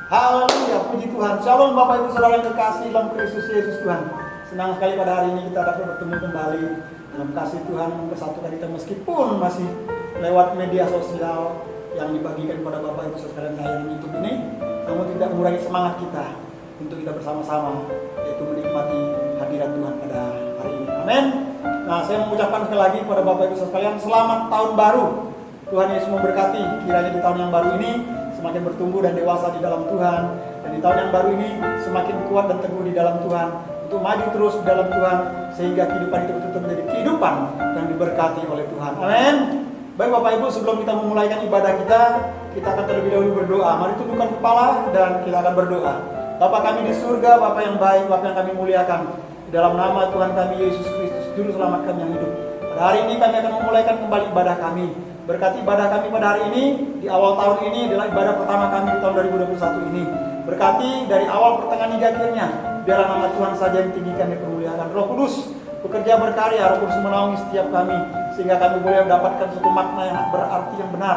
Haleluya, puji Tuhan. Shalom Bapak Ibu Saudara yang kekasih dalam Kristus Yesus Tuhan. Senang sekali pada hari ini kita dapat bertemu kembali dalam kasih Tuhan yang mempersatukan kita meskipun masih lewat media sosial yang dibagikan kepada Bapak Ibu Saudara yang lain YouTube ini, namun tidak mengurangi semangat kita untuk kita bersama-sama yaitu menikmati hadirat Tuhan pada hari ini. Amin. Nah, saya mengucapkan sekali lagi kepada Bapak Ibu Saudara sekalian, selamat tahun baru. Tuhan Yesus memberkati kiranya di tahun yang baru ini semakin bertumbuh dan dewasa di dalam Tuhan, dan di tahun yang baru ini semakin kuat dan teguh di dalam Tuhan untuk maju terus di dalam Tuhan sehingga kehidupan itu betul-betul menjadi kehidupan yang diberkati oleh Tuhan. Amin. Baik Bapak Ibu, sebelum kita memulaikan ibadah kita akan terlebih dahulu berdoa. Mari tundukkan kepala dan kita akan berdoa. Bapa kami di surga, Bapa yang baik, Bapa yang kami muliakan, di dalam nama Tuhan kami Yesus Kristus, Juru Selamat kami yang hidup. Pada hari ini kami akan memulaikan kembali ibadah kami. Berkati ibadah kami pada hari ini, di awal tahun ini adalah ibadah pertama kami di tahun 2021 ini. Berkati dari awal, pertengahan hingga akhirnya, biarlah nama Tuhan saja yang tinggikan dan dipermuliakan. Roh Kudus bekerja berkarya, Roh Kudus menaungi setiap kami, sehingga kami boleh mendapatkan suatu makna yang berarti yang benar,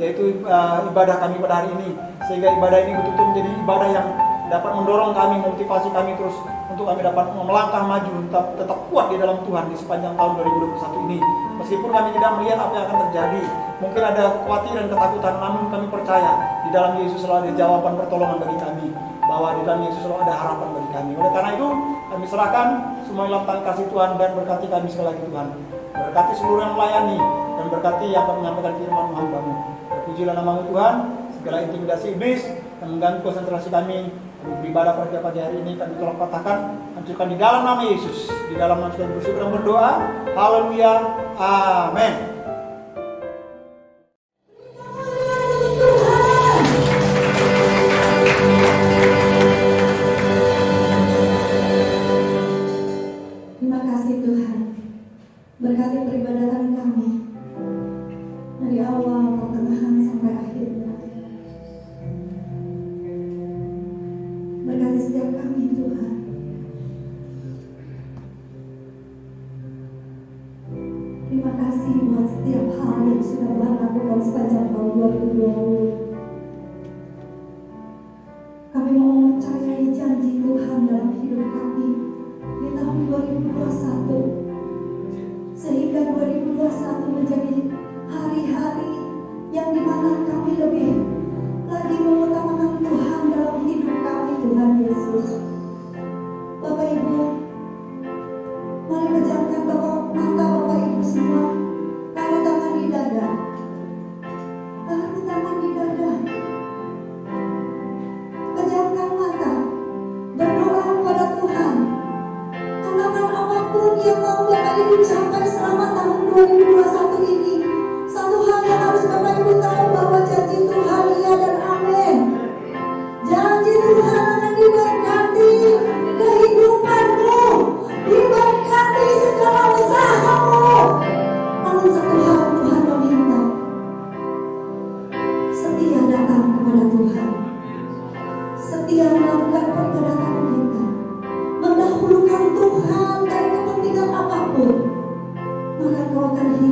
yaitu ibadah kami pada hari ini. Sehingga ibadah ini betul-betul menjadi ibadah yang dapat mendorong kami, motivasi kami terus untuk kami dapat melangkah maju, tetap kuat di dalam Tuhan di sepanjang tahun 2021 ini. Meskipun kami tidak melihat apa yang akan terjadi, mungkin ada kekhawatiran, ketakutan, namun kami percaya di dalam Yesus selalu ada jawaban pertolongan bagi kami, bahwa di dalam Yesus selalu ada harapan bagi kami. Oleh karena itu, kami serahkan semua dalam tangan kasih Tuhan dan berkati kami sekali lagi Tuhan. Berkati seluruh yang melayani dan berkati yang akan menyampaikan firman hamba-Mu. Terpujilah nama-Mu Tuhan. Segala intimidasi iblis yang mengganggu konsentrasi kami beribadah pada pagi hari ini kami tolong patahkan, hancurkan di dalam nama Yesus. Di dalam nama Yesus kami bersyukur dan berdoa. Haleluya. Amin. Terima kasih Tuhan. Berkati peribadatan kami dari awal, pertengahan sampai akhirnya. Berkati setiap kami Tuhan. Terima kasih buat setiap hal yang sudah Tuhan lakukan sepanjang tahun 2020. Kami mau mempercayai janji Tuhan dalam hidup kami di tahun 2021, sehingga 2021 menjadi hari-hari yang dimana kami lebih lagi mengutamakan Tuhan dalam hidup kami, Tuhan Yesus. Bapak Ibu, mari pejamkan mata Bapak Ibu semua, taruh tangan di dada, taruh tangan di dada, pejamkan mata, berdoa kepada Tuhan. Katakan apapun yang mau Bapak Ibu capai selama tahun 2021 ini, satu hal yang harus Bapak Ibu tahu, bahwa janji Tuhan iya dan amin. Janji Tuhan akan diberkati kehidupanmu, diberkati segala usahamu. Namun satu hal Tuhan meminta, setia datang kepada Tuhan, setia melakukan peribadatan kita, mendahulukan Tuhan dari kepentingan apapun, maka kau akan hidup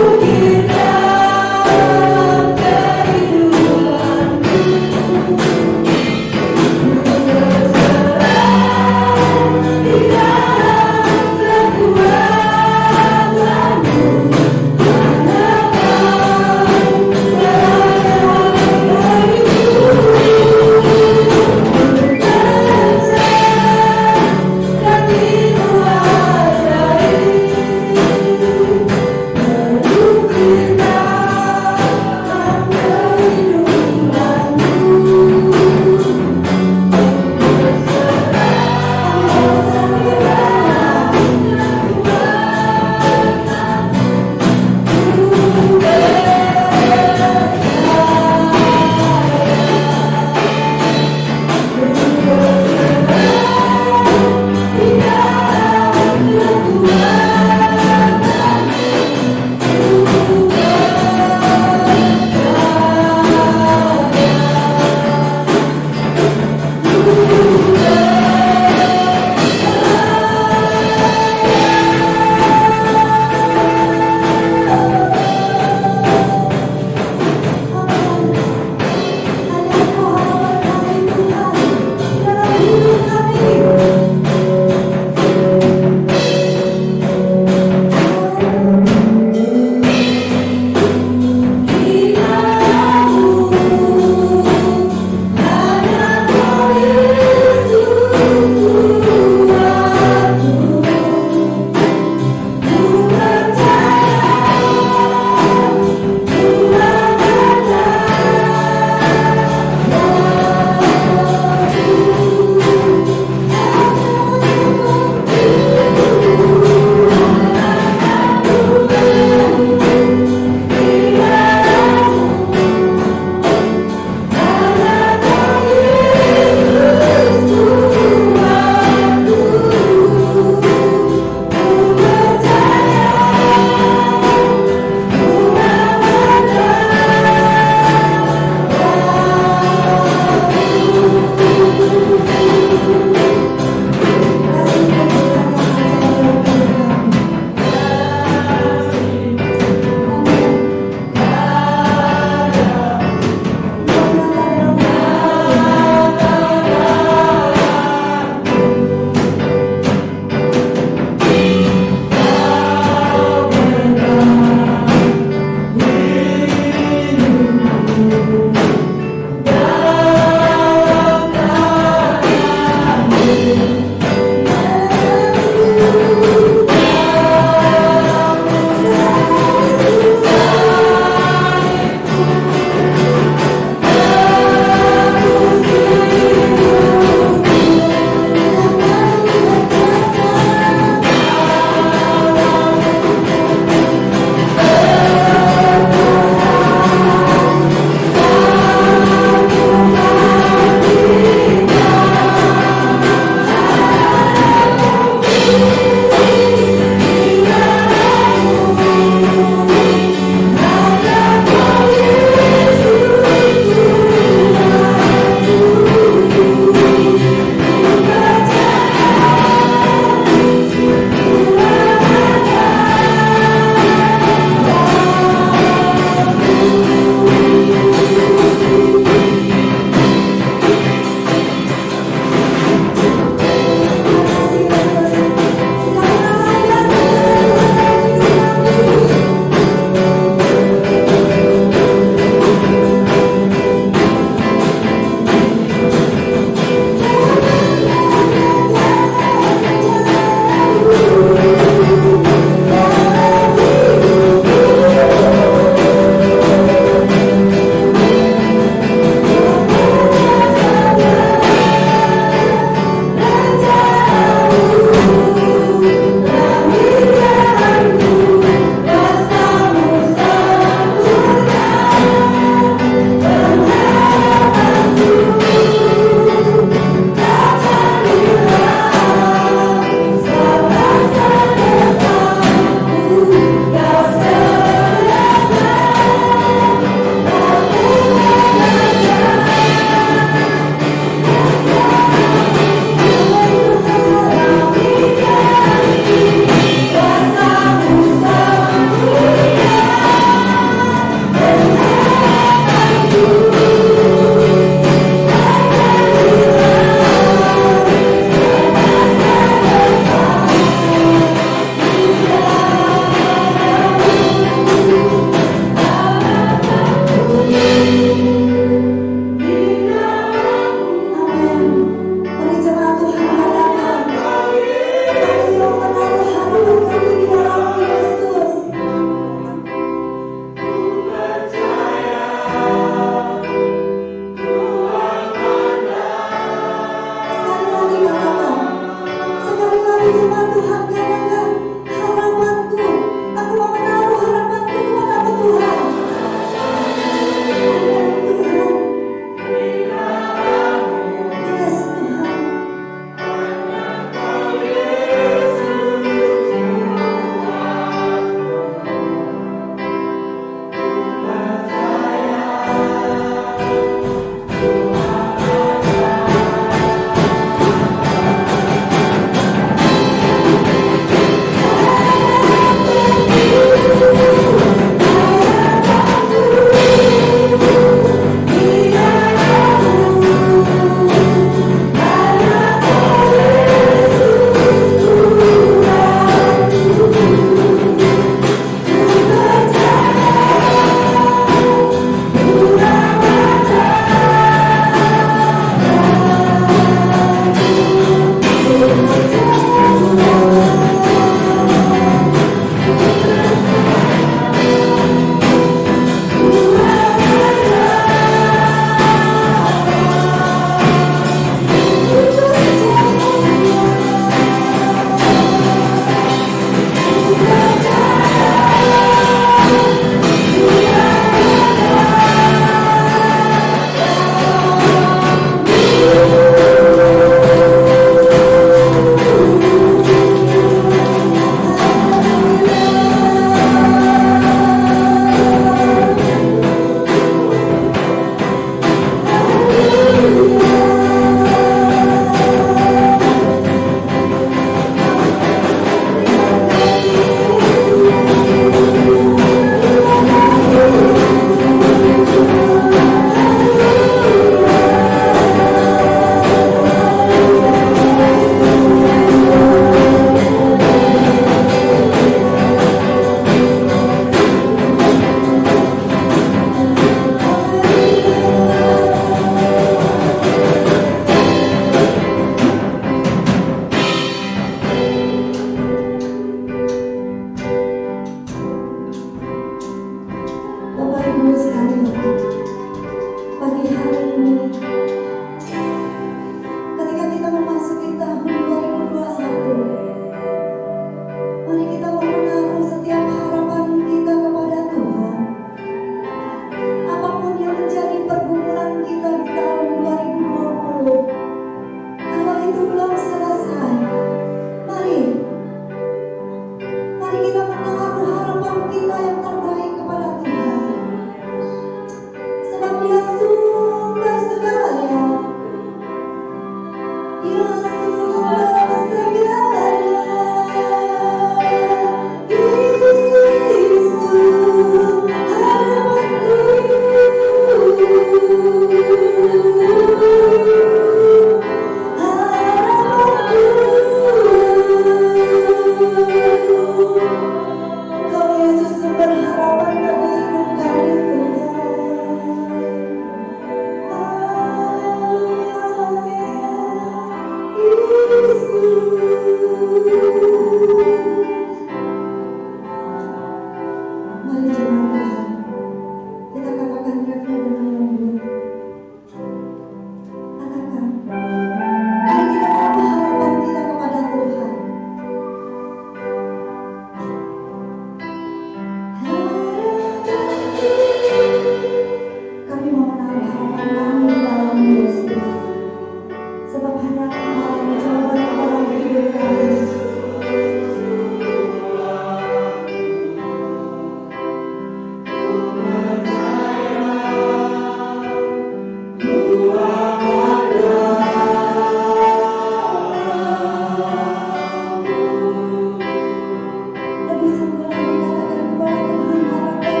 bisa mulai menyatakan kepada Tuhan harapanmu.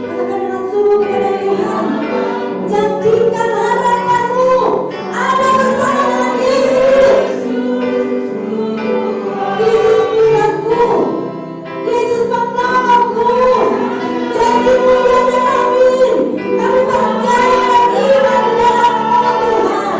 Katakan dengan sungguh kepada Tuhan, janjikan harapanmu ada bersama dengan Yesus. Yesus Tuhanku, Yesus penolongku, janjimu ya dan amin. Kami percaya dan iman di dalam nama Tuhan.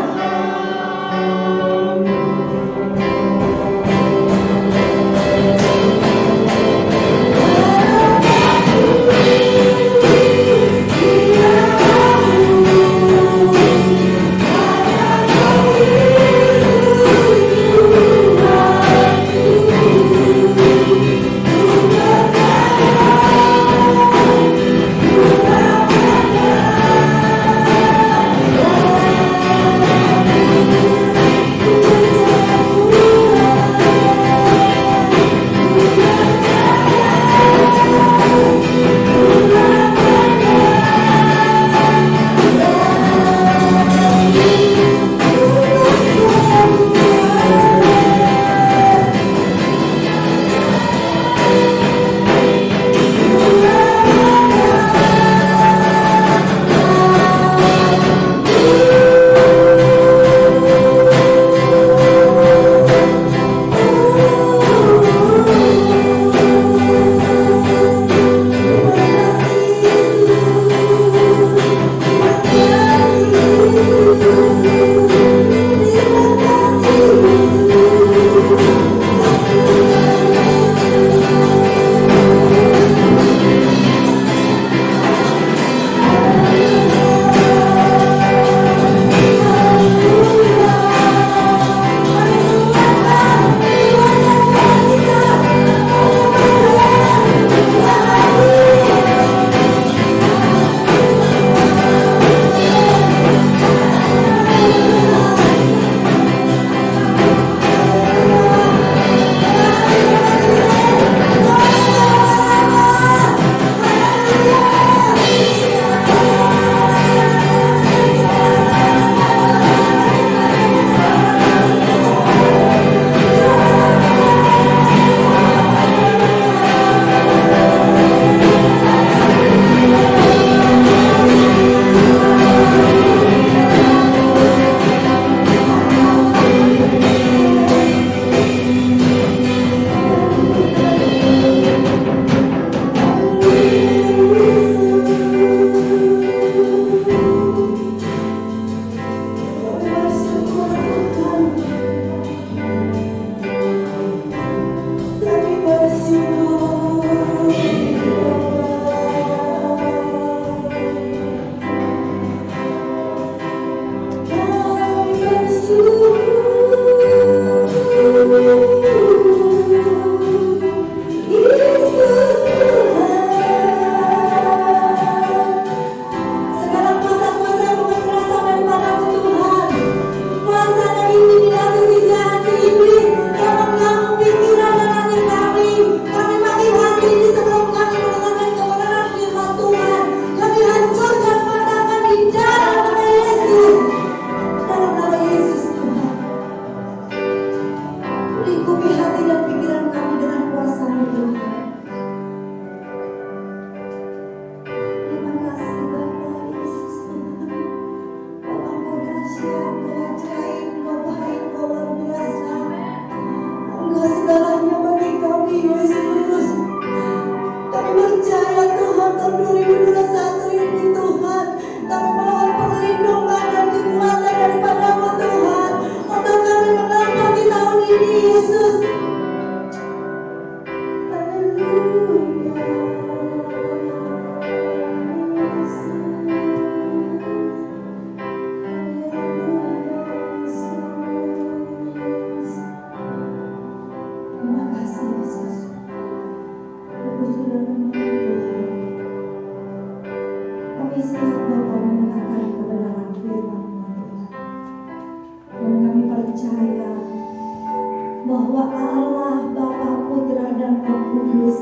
bahwa Allah Bapa, Putra dan Roh Kudus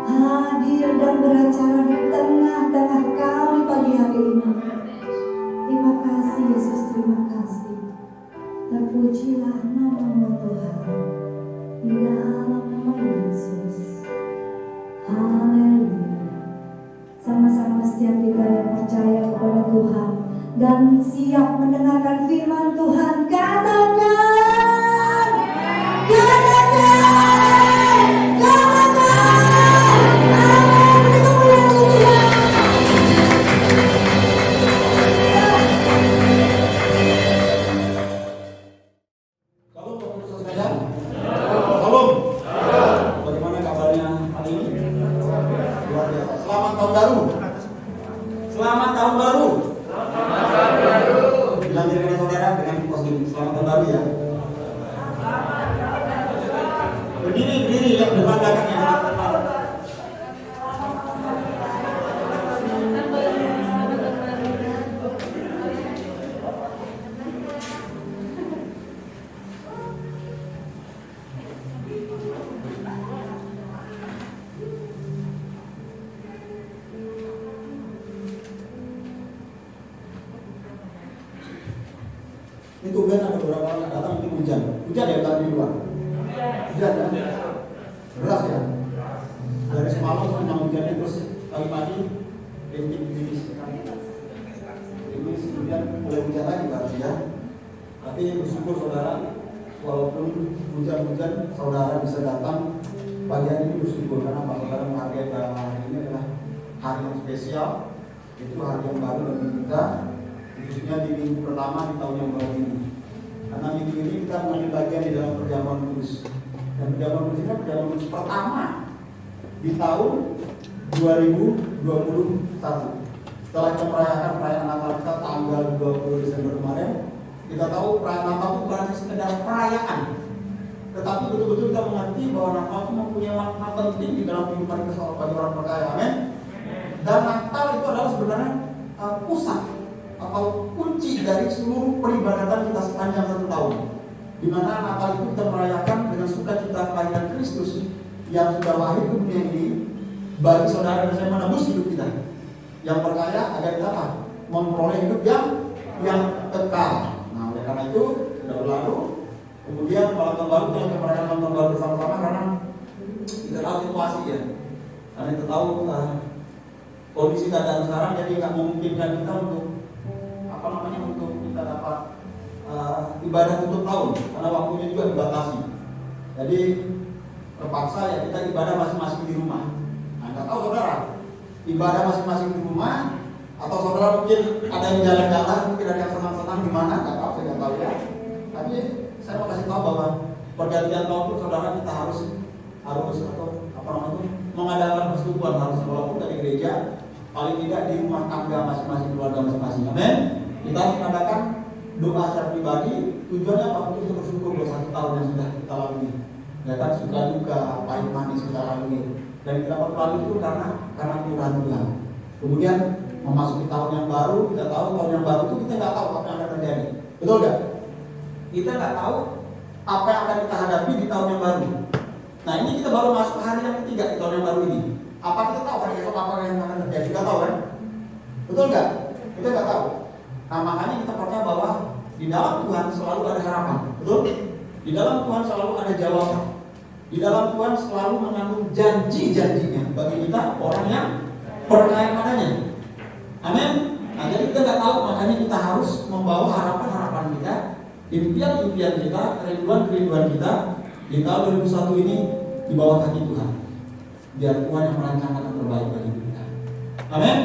hadir dan beracara di tengah-tengah kami pagi hari ini. Terima kasih Yesus, terima kasih. Terpujilah nama-Mu Tuhan. Tuhan dan siap mendengarkan firman Tuhan. Katakan, katakan, katakan. Amin. Beri kemuliaan Tuhan. Shalom, Bapak Ibu sekalian. Shalom. Bagaimana kabarnya hari ini? Luar biasa. Selamat tahun baru. Selamat tahun baru. Bilang kira-kira saudara dengan kostum selamat tahun baru ya. Berdiri, lihat depan belakangnya. Ini tuh ada beberapa orang datang mungkin hujan ya tadi di luar. Hujan kan? Deras ya. Dari semalam tuh memang hujannya terus pagi-pagi tipis. Kemudian mulai hujan lagi berarti ya. Tapi bersyukur saudara, walaupun hujan-hujan saudara bisa datang pagi hari ini bersyukur karena saudara menghargai bahwa hari ini adalah hari yang spesial. Itu hari yang baru bagi kita, khususnya di minggu pertama di tahun yang baru ini. Karena minggu ini kita mengambil bagian di dalam perjamuan kudus. Dan perjamuan kudus ini perjamuan kudus pertama di tahun 2021. Setelah kita merayakan perayaan Natal kita tanggal 20 Desember kemarin, kita tahu perayaan Natal itu bukan hanya sekedar perayaan, tetapi betul-betul kita mengerti bahwa Natal itu mempunyai makna penting di dalam kehidupan kita sebagai orang percaya. Amin. Dan Natal itu adalah sebenarnya pusat atau kunci dari seluruh peribadatan kita sepanjang satu tahun, di mana Natal itu kita merayakan dengan sukacita kelahiran Kristus yang sudah lahir ke dunia ini bagi saudara dan saya menebus hidup kita yang percaya agar kita memperoleh hidup yang kekal. Nah, oleh karena itu sudah berlalu. Kemudian malam tahun baru kita merayakan malam tahun baru bersama-sama karena kita tahu situasi ya, karena kita tahu kondisi keadaan sekarang jadi nggak memungkinkan kita untuk untuk kita dapat ibadah tutup tahun karena waktunya juga dibatasi. Jadi terpaksa ya kita ibadah masing-masing di rumah. Nah, nggak tahu saudara ibadah masing-masing di rumah atau saudara mungkin ada yang jalan-jalan, mungkin ada yang senang-senang di mana, nggak tahu, saya nggak tahu ya. Tapi saya mau kasih tahu bahwa pergantian tahun itu saudara kita harus mengadakan persekutuan, harus walaupun dari gereja, paling tidak di rumah tangga masing-masing, keluarga masing-masing. Amin. Kita harus mengadakan doa secara pribadi. Tujuannya apa? Untuk bersyukur buat satu tahun yang sudah kita lalui. Ya kan, suka duka, pahit manis kita lalui. Dan kita melalui itu karena kemurahan Tuhan. Kemudian memasuki tahun yang baru, kita tahu tahun yang baru itu kita nggak tahu apa yang akan terjadi. Betul nggak? Kita nggak tahu apa yang akan kita hadapi di tahun yang baru. Nah, ini kita baru masuk hari yang ketiga di tahun yang baru ini. Apa kita tahu hari esok apa yang akan terjadi? Kita tahu kan? Betul nggak? Kita nggak tahu. Nah, makanya kita percaya bahwa di dalam Tuhan selalu ada harapan. Betul? Di dalam Tuhan selalu ada jawaban. Di dalam Tuhan selalu mengandung janji-janjinya bagi kita orang yang percaya padanya. Amin. Nah, jadi kita nggak tahu, makanya kita harus membawa harapan-harapan kita, impian-impian kita, kerinduan-kerinduan kita di tahun 2021 ini di bawah kaki Tuhan. Biar Tuhan yang merancangkan yang terbaik bagi kita. Amin.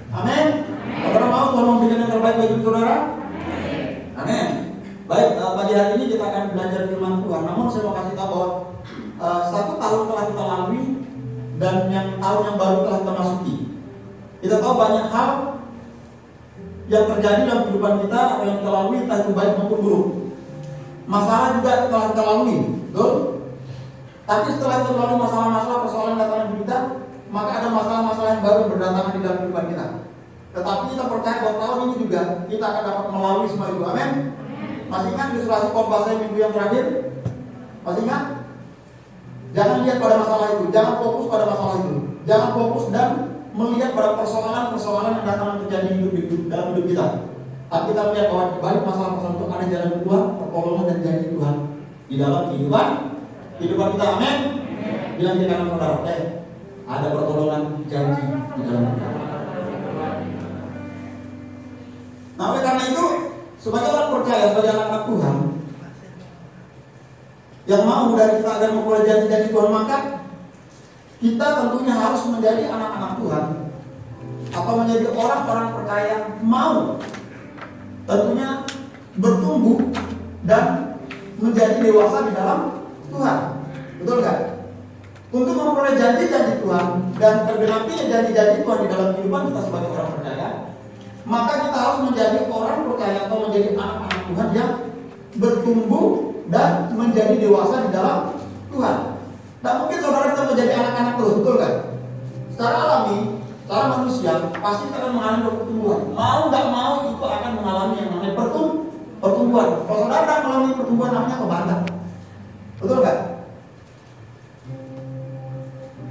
Amin. Saudara mau Tuhan memberikan yang terbaik bagi saudara? Amin. Baik, pagi hari ini kita akan belajar firman Tuhan. Namun saya mau kasih tahu bahwa satu tahun telah kita lalui dan tahun yang baru telah kita masuki. Kita tahu banyak hal yang terjadi dalam kehidupan kita, apa yang kita lalui, entah itu baik maupun buruk. Masalah juga telah kita lalui, betul? Tapi setelah kita melalui masalah-masalah, persoalan datang di kita, maka ada masalah-masalah yang baru berdatangan di dalam kehidupan kita. Tetapi kita percaya bahwa tahun ini juga kita akan dapat melalui semua itu. Amin. Masih ingat ilustrasi khotbah saya minggu yang terakhir? Masih ingat? Jangan lihat pada masalah itu, jangan fokus pada masalah itu, jangan fokus dan melihat pada persoalan-persoalan yang datang terjadi dalam hidup kita. Tapi kita melihat bahwa di balik masalah-masalah itu ada jalan keluar, pertolongan dan janji Tuhan di dalam kehidupan kita. Amin. Bilang di kanan saudara, ada pertolongan janji di dalam kita. Nah, oleh karena itu, sebagai orang percaya, sebagai anak-anak Tuhan yang mau dari kita agar memperoleh janji-janji Tuhan, maka kita tentunya harus menjadi anak-anak Tuhan atau menjadi orang-orang percaya yang mau tentunya bertumbuh dan menjadi dewasa di dalam Tuhan. Betul nggak? Untuk memperoleh janji-janji Tuhan dan tergenapinya janji-janji Tuhan di dalam kehidupan kita sebagai orang percaya, maka kita harus menjadi orang percaya atau menjadi anak-anak Tuhan yang bertumbuh dan menjadi dewasa di dalam Tuhan. Tak mungkin saudara kita menjadi anak-anak terus, betul kan? Secara alami, secara manusia pasti kita akan mengalami pertumbuhan. Mau nggak mau itu akan mengalami yang namanya pertumbuhan. Kalau saudara akan mengalami pertumbuhan namanya kebantan, betul kan?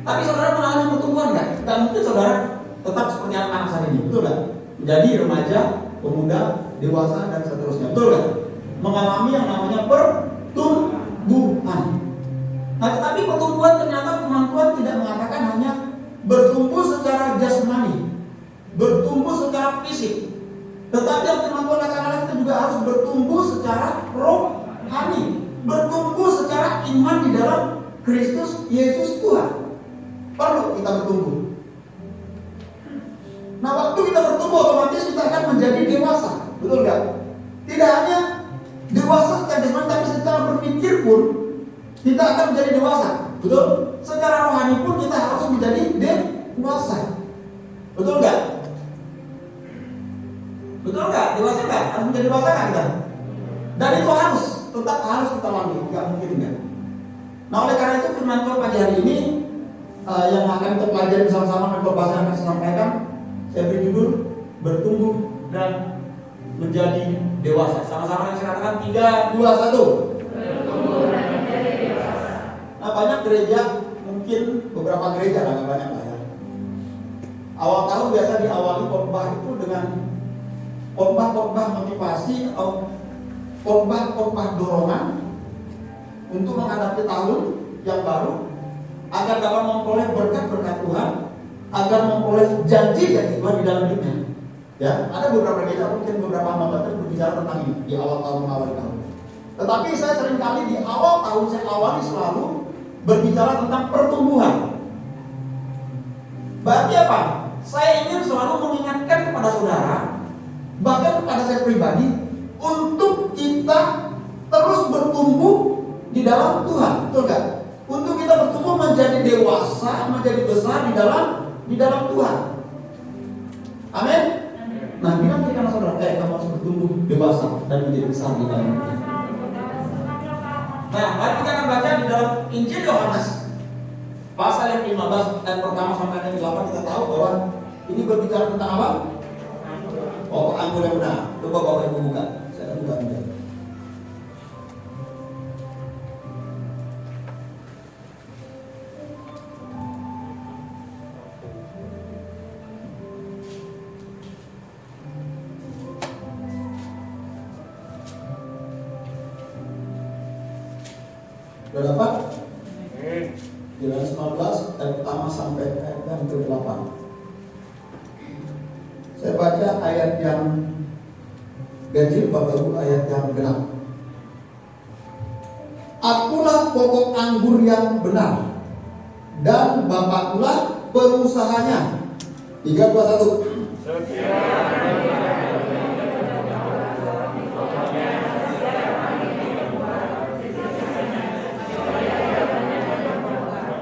Tapi saudara mengalami pertumbuhan nggak? Tak mungkin saudara tetap seperti anak-anak saat ini, betul kan? Menjadi remaja, pemuda, dewasa dan seterusnya, betul kan? Mengalami yang namanya pertumbuhan. Nah, tetapi pertumbuhan ternyata firman Tuhan tidak mengatakan hanya bertumbuh secara jasmani, bertumbuh secara fisik, tetapi yang firman Tuhan katakan kita juga harus bertumbuh secara rohani, bertumbuh secara iman di dalam Kristus Yesus Tuhan. Perlu kita bertumbuh. Nah, waktu kita bertumbuh otomatis kita akan menjadi dewasa, betul nggak? Tidak hanya dewasa secara jasmani, tapi secara berpikir pun kita akan menjadi dewasa, betul? Secara rohani pun kita harus menjadi dewasa, betul nggak? Betul nggak? Dewasa nggak? Harus menjadi dewasa nggak kita? Dan itu tetap harus kita lalui, nggak mungkin nggak. Nah, oleh karena itu firman Tuhan pagi hari ini yang akan kita pelajari bersama-sama dan berbahasa yang akan saya sampaikan, saya beri judul bertumbuh dan menjadi dewasa. Sama-sama yang saya katakan 3, 2, 1. Nah, banyak gereja, mungkin beberapa gereja lah, nggak banyak lah ya. Awal tahun biasa diawali khotbah itu dengan khotbah motivasi atau khotbah dorongan untuk menghadapi tahun yang baru, agar dapat memperoleh berkat-berkat Tuhan, agar memperoleh janji-janji Tuhan di dalam hidupnya. Ya, ada beberapa gereja, mungkin beberapa hamba berbicara tentang ini di awal tahun. Tetapi saya seringkali di awal tahun saya awali selalu berbicara tentang pertumbuhan. Berarti apa? Saya ingin selalu mengingatkan kepada saudara, bahkan kepada saya pribadi, untuk kita terus bertumbuh di dalam Tuhan, betul kan? Untuk kita bertumbuh menjadi dewasa, menjadi besar di dalam Tuhan. Amin. Nah, bilang kita saudara, kamu harus bertumbuh dewasa dan menjadi besar di dalam Tuhan. Nah, mari kita akan baca di dalam Injil Yohanes pasal yang 15 dan pertama sampai yang 8. Kita tahu bahwa ini berbicara tentang apa? Oh, anggur yang benar. Coba Bapak Ibu buka. Saya akan buka juga. Sudah dapat? Yohanes 15 ayat pertama sampai ayat yang ke-8. Saya baca ayat yang ganjil, Bapak Ibu, ayat yang genap. Akulah pokok anggur yang benar, dan Bapakkulah pengusahanya. 3, 2, 1.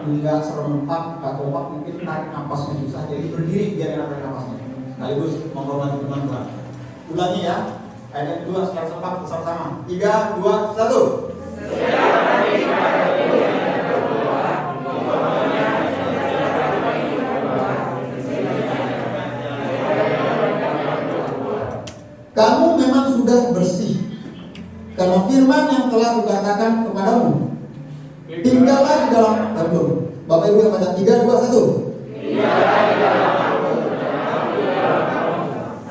Enggak serempak, enggak kompak, mungkin narik napasnya susah, jadi berdiri biar enak narik napasnya. Sekaligus menghormati firman Tuhan. Ulangi ya, ayat yang kedua secara serempak bersama-sama. 3, 2, 1. Kamu memang sudah bersih karena firman yang telah kukatakan kepadamu. Tinggallah di dalam aku. Bapak Ibu yang baca 3, 2, 1. Tinggallah di dalam aku.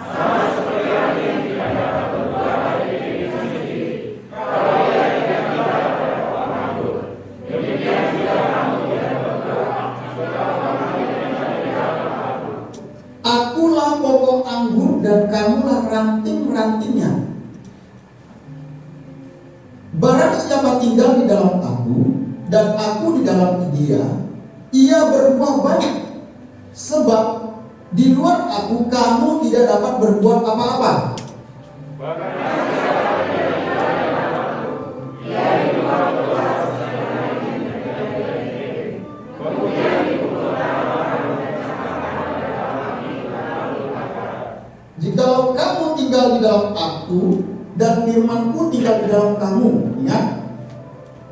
Sama seperti hati yang tidak dapat berbuat dari diri sendiri. Kalau ia tidak berbuat aku, demikian juga kamu tidak berbuat. Kalau kamu tidak berbuat aku. Akulah pokok anggur dan kamulah ranting artinya. Barang siapa tinggal di dalam aku dan aku di dalam dia, ia berbuah banyak. Sebab di luar aku kamu tidak dapat berbuat apa-apa. Jikalau kamu tinggal di dalam aku dan firmanku tinggal di dalam kamu, ingat,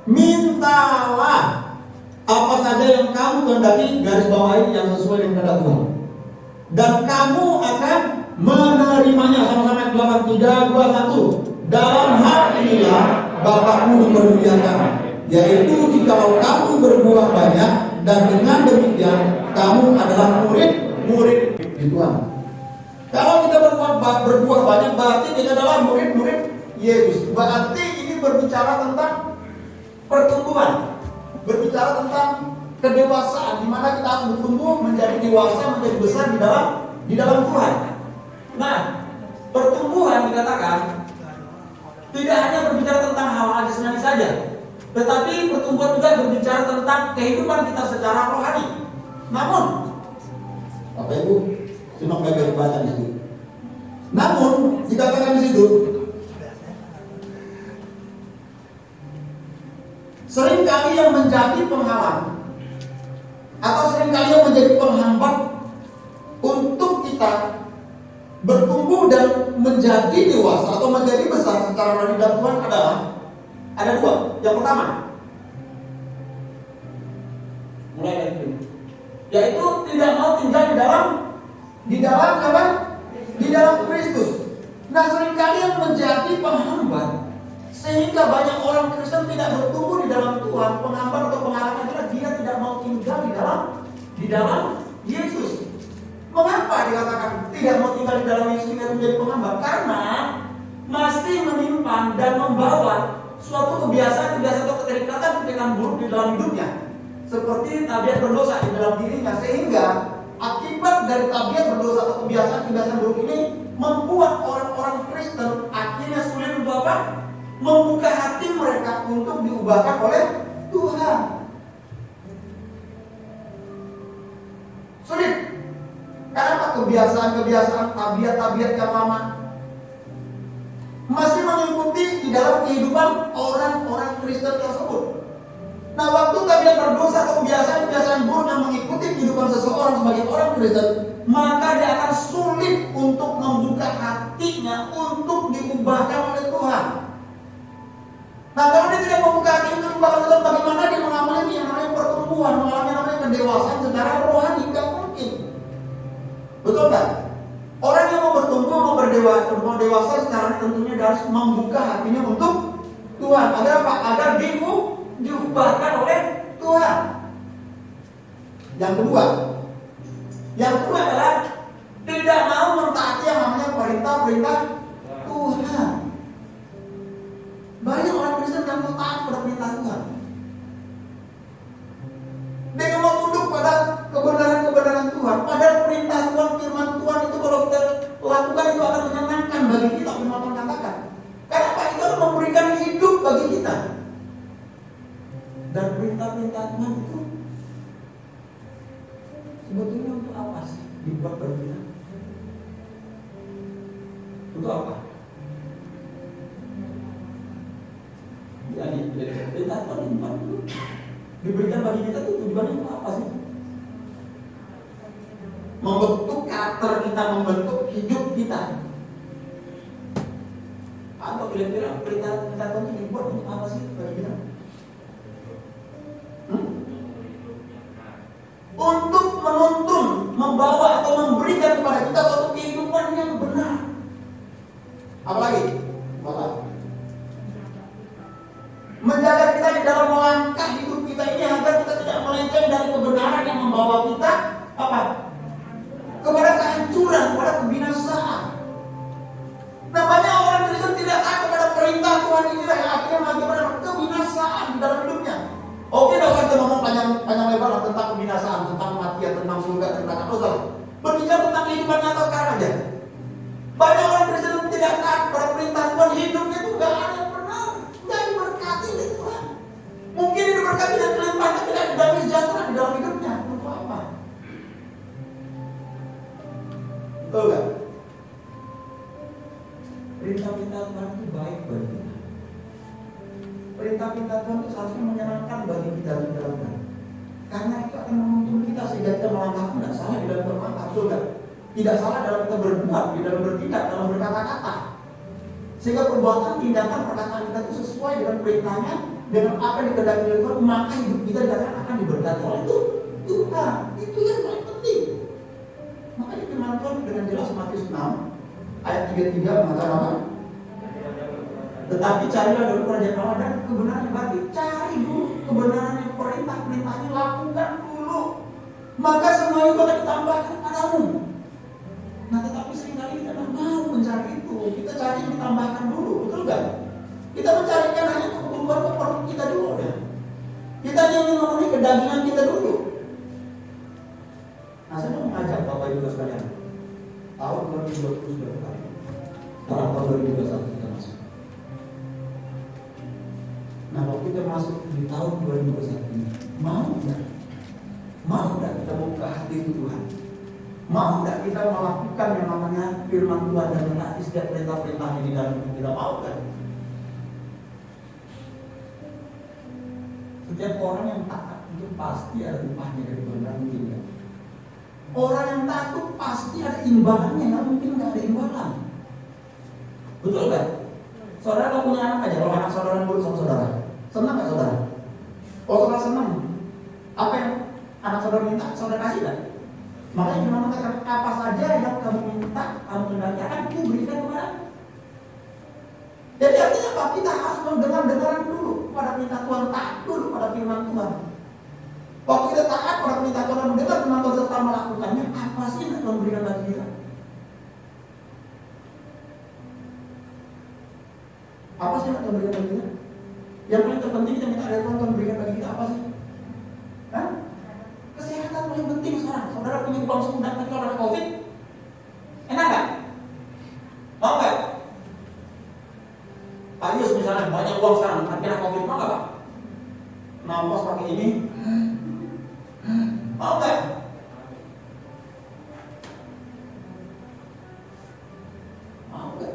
mintalah apa saja yang kamu kehendaki, garis bawahi yang sesuai dengan kehendak Tuhan, dan kamu akan menerimanya. Sama-sama 8, 3, 2, 1. Dalam hal inilah Bapakmu dipermuliakan, yaitu jikalau kamu berbuah banyak, dan dengan demikian kamu adalah murid-murid di Tuhan. Kalau kita berbuah banyak, berarti kita adalah murid-murid Yesus. Berarti ini berbicara tentang pertumbuhan, berbicara tentang kedewasaan, di mana kita harus bertumbuh menjadi dewasa, menjadi besar di dalam Tuhan. Nah, pertumbuhan dikatakan tidak hanya berbicara tentang hal-hal jasmani saja, tetapi pertumbuhan juga berbicara tentang kehidupan kita secara rohani. Namun, Bapak Ibu, simak baik-baik baca di situ. Namun dikatakan di situ, seringkali yang menjadi penghalang atau seringkali yang menjadi penghambat untuk kita bertumbuh dan menjadi dewasa atau menjadi besar secara rohani dalam Tuhan adalah ada dua. Yang pertama, mulai dari ini, yaitu tidak mau tinggal di dalam apa? Di dalam Kristus. Nah, seringkali yang menjadi penghambat sehingga banyak orang Kristen tidak bertumbuh di dalam Tuhan, penghambat atau penghalang adalah dia tidak mau tinggal di dalam Yesus. Mengapa dikatakan tidak mau tinggal di dalam Yesus sehingga menjadi penghambat? Karena masih menyimpan dan membawa suatu kebiasaan-kebiasaan atau keterikatan buruk di dalam hidupnya, seperti tabiat berdosa di dalam dirinya, sehingga akibat dari tabiat berdosa atau kebiasaan-kebiasaan buruk ini membuat orang-orang Kristen akhirnya sulit untuk apa? Membuka hati mereka untuk diubahkan oleh Tuhan. Sulit. Karena kebiasaan-kebiasaan, tabiat-tabiat yang lama masih mengikuti di dalam kehidupan orang-orang Kristen tersebut. Nah, waktu tabiat berdosa atau kebiasaan-kebiasaan buruk yang mengikuti kehidupan seseorang sebagai orang Kristen, maka dia akan sulit untuk membuka hatinya untuk diubahkan oleh Tuhan. Nah, kalau dia tidak membuka hati untuk diubahkan oleh Tuhan, bagaimana dia mengalami yang namanya pertumbuhan, mengalami yang namanya kedewasaan secara rohani? Tidak mungkin. Betul kan? Orang yang mau bertumbuh, mau dewasa secara tentunya dia harus membuka hatinya untuk Tuhan. Agar apa? Agar diubahkan oleh Tuhan. Yang kedua adalah tidak mau mentaati yang namanya perintah-perintah Tuhan. Banyak orang Kristen yang mau taat pada perintah Tuhan. Dia mau tunduk pada kebenaran-kebenaran Tuhan. Padahal perintah Tuhan, firman Tuhan itu kalau kita lakukan itu akan menyenangkan bagi kita, firman Tuhan katakan. Karena itu akan memberikan hidup bagi kita. Dan perintah-perintah Tuhan itu sebetulnya untuk apa sih dibuat bagi kita? Untuk apa? Jadi perintah Tuhan itu diberikan bagi kita itu tujuannya untuk apa sih? Membentuk karakter kita, membentuk hidup kita. Atau kira-kira perintah Tuhan itu dibuat untuk apa sih bagi kita? Untuk menuntun, membawa atau memberikan kepada kita suatu kehidupan yang benar. Apalagi? Menjaga kita di dalam melangkah hidup kita ini agar kita tidak melenceng dari kebenaran yang membawa kita apa? Kepada kehancuran, kepada kebinasaan. Nah, banyak orang Kristen tidak taat kepada perintah Tuhan ini yang akhirnya mengakibatkan kebinasaan. mendengar perintah Tuhan itu seharusnya menyenangkan bagi kita di dalam hati. Karena itu akan menuntun kita sehingga kita melangkah pun tidak salah di dalam berlangkah, betul kan? Tidak salah dalam kita berbuat, di dalam bertindak, dalam berkata-kata. Sehingga perbuatan, tindakan, perkataan kita itu sesuai dengan perintahnya, dengan apa yang dikehendaki oleh Tuhan, maka hidup kita dikatakan akan diberkati oleh Tuhan. Itu yang paling penting. Makanya firman Tuhan dengan jelas Matius 6 ayat 33 mengatakan apa? Tetapi carilah dulu kerajaan Allah dan kebenaran yang bagi. Cari dulu kebenaran yang perintahnya, lakukan dulu. Maka semua itu akan ditambahkan padamu. Nah, tetapi seringkali kita tidak mau mencari itu. Kita cari yang ditambahkan dulu, betul kan? Kita mencarikan hanya kebutuhan perut kita dulu ya. Kita hanya memenuhi kedagingan kita dulu. Nah, saya mau mengajak Bapak Ibu sekalian. Tahun 2020 sudah berakhir. Sekarang tahun 2021 kita masuk. Nah, kalau kita masuk di tahun 2021 ini, mau nggak kita buka hati Tuhan? Mau nggak kita melakukan yang namanya firman Tuhan dan menaati setiap perintah-perintahnya di dalam hidup kita? Mau kan? Setiap orang yang taat itu pasti ada upahnya dari Tuhan, nggak mungkin kan? Orang yang takut pasti ada imbalannya, nggak mungkin nggak ada imbalan. Betul kan? Saudara kalau punya anak aja, kalau anak saudara nurut sama saudara, senang nggak saudara? Kalau saudara senang, apa yang anak saudara minta, saudara kasih kan? Makanya Firman mengatakan apa saja yang kamu minta, kamu kehendaki akan kuberikan kepada. Jadi artinya apa? Kita harus mendengar-dengaran dulu pada perintah Tuhan, taat dulu pada firman Tuhan. Waktu kita taat pada perintah Tuhan, mendengar firman Tuhan serta melakukannya, apa sih yang Tuhan berikan bagi kita? Apa sih yang Tuhan berikan bagi kita? Yang paling terpenting kita minta dari Tuhan berikan bagi kita apa sih? Hah? Kesehatan paling penting sekarang. Saudara punya uang semudah tapi kalau ada COVID, enak nggak? Mau nggak? Pak Yus misalnya banyak uang sekarang, tapi kena COVID, mau nggak Pak? Nafas pakai ini, mau nggak? Mau nggak?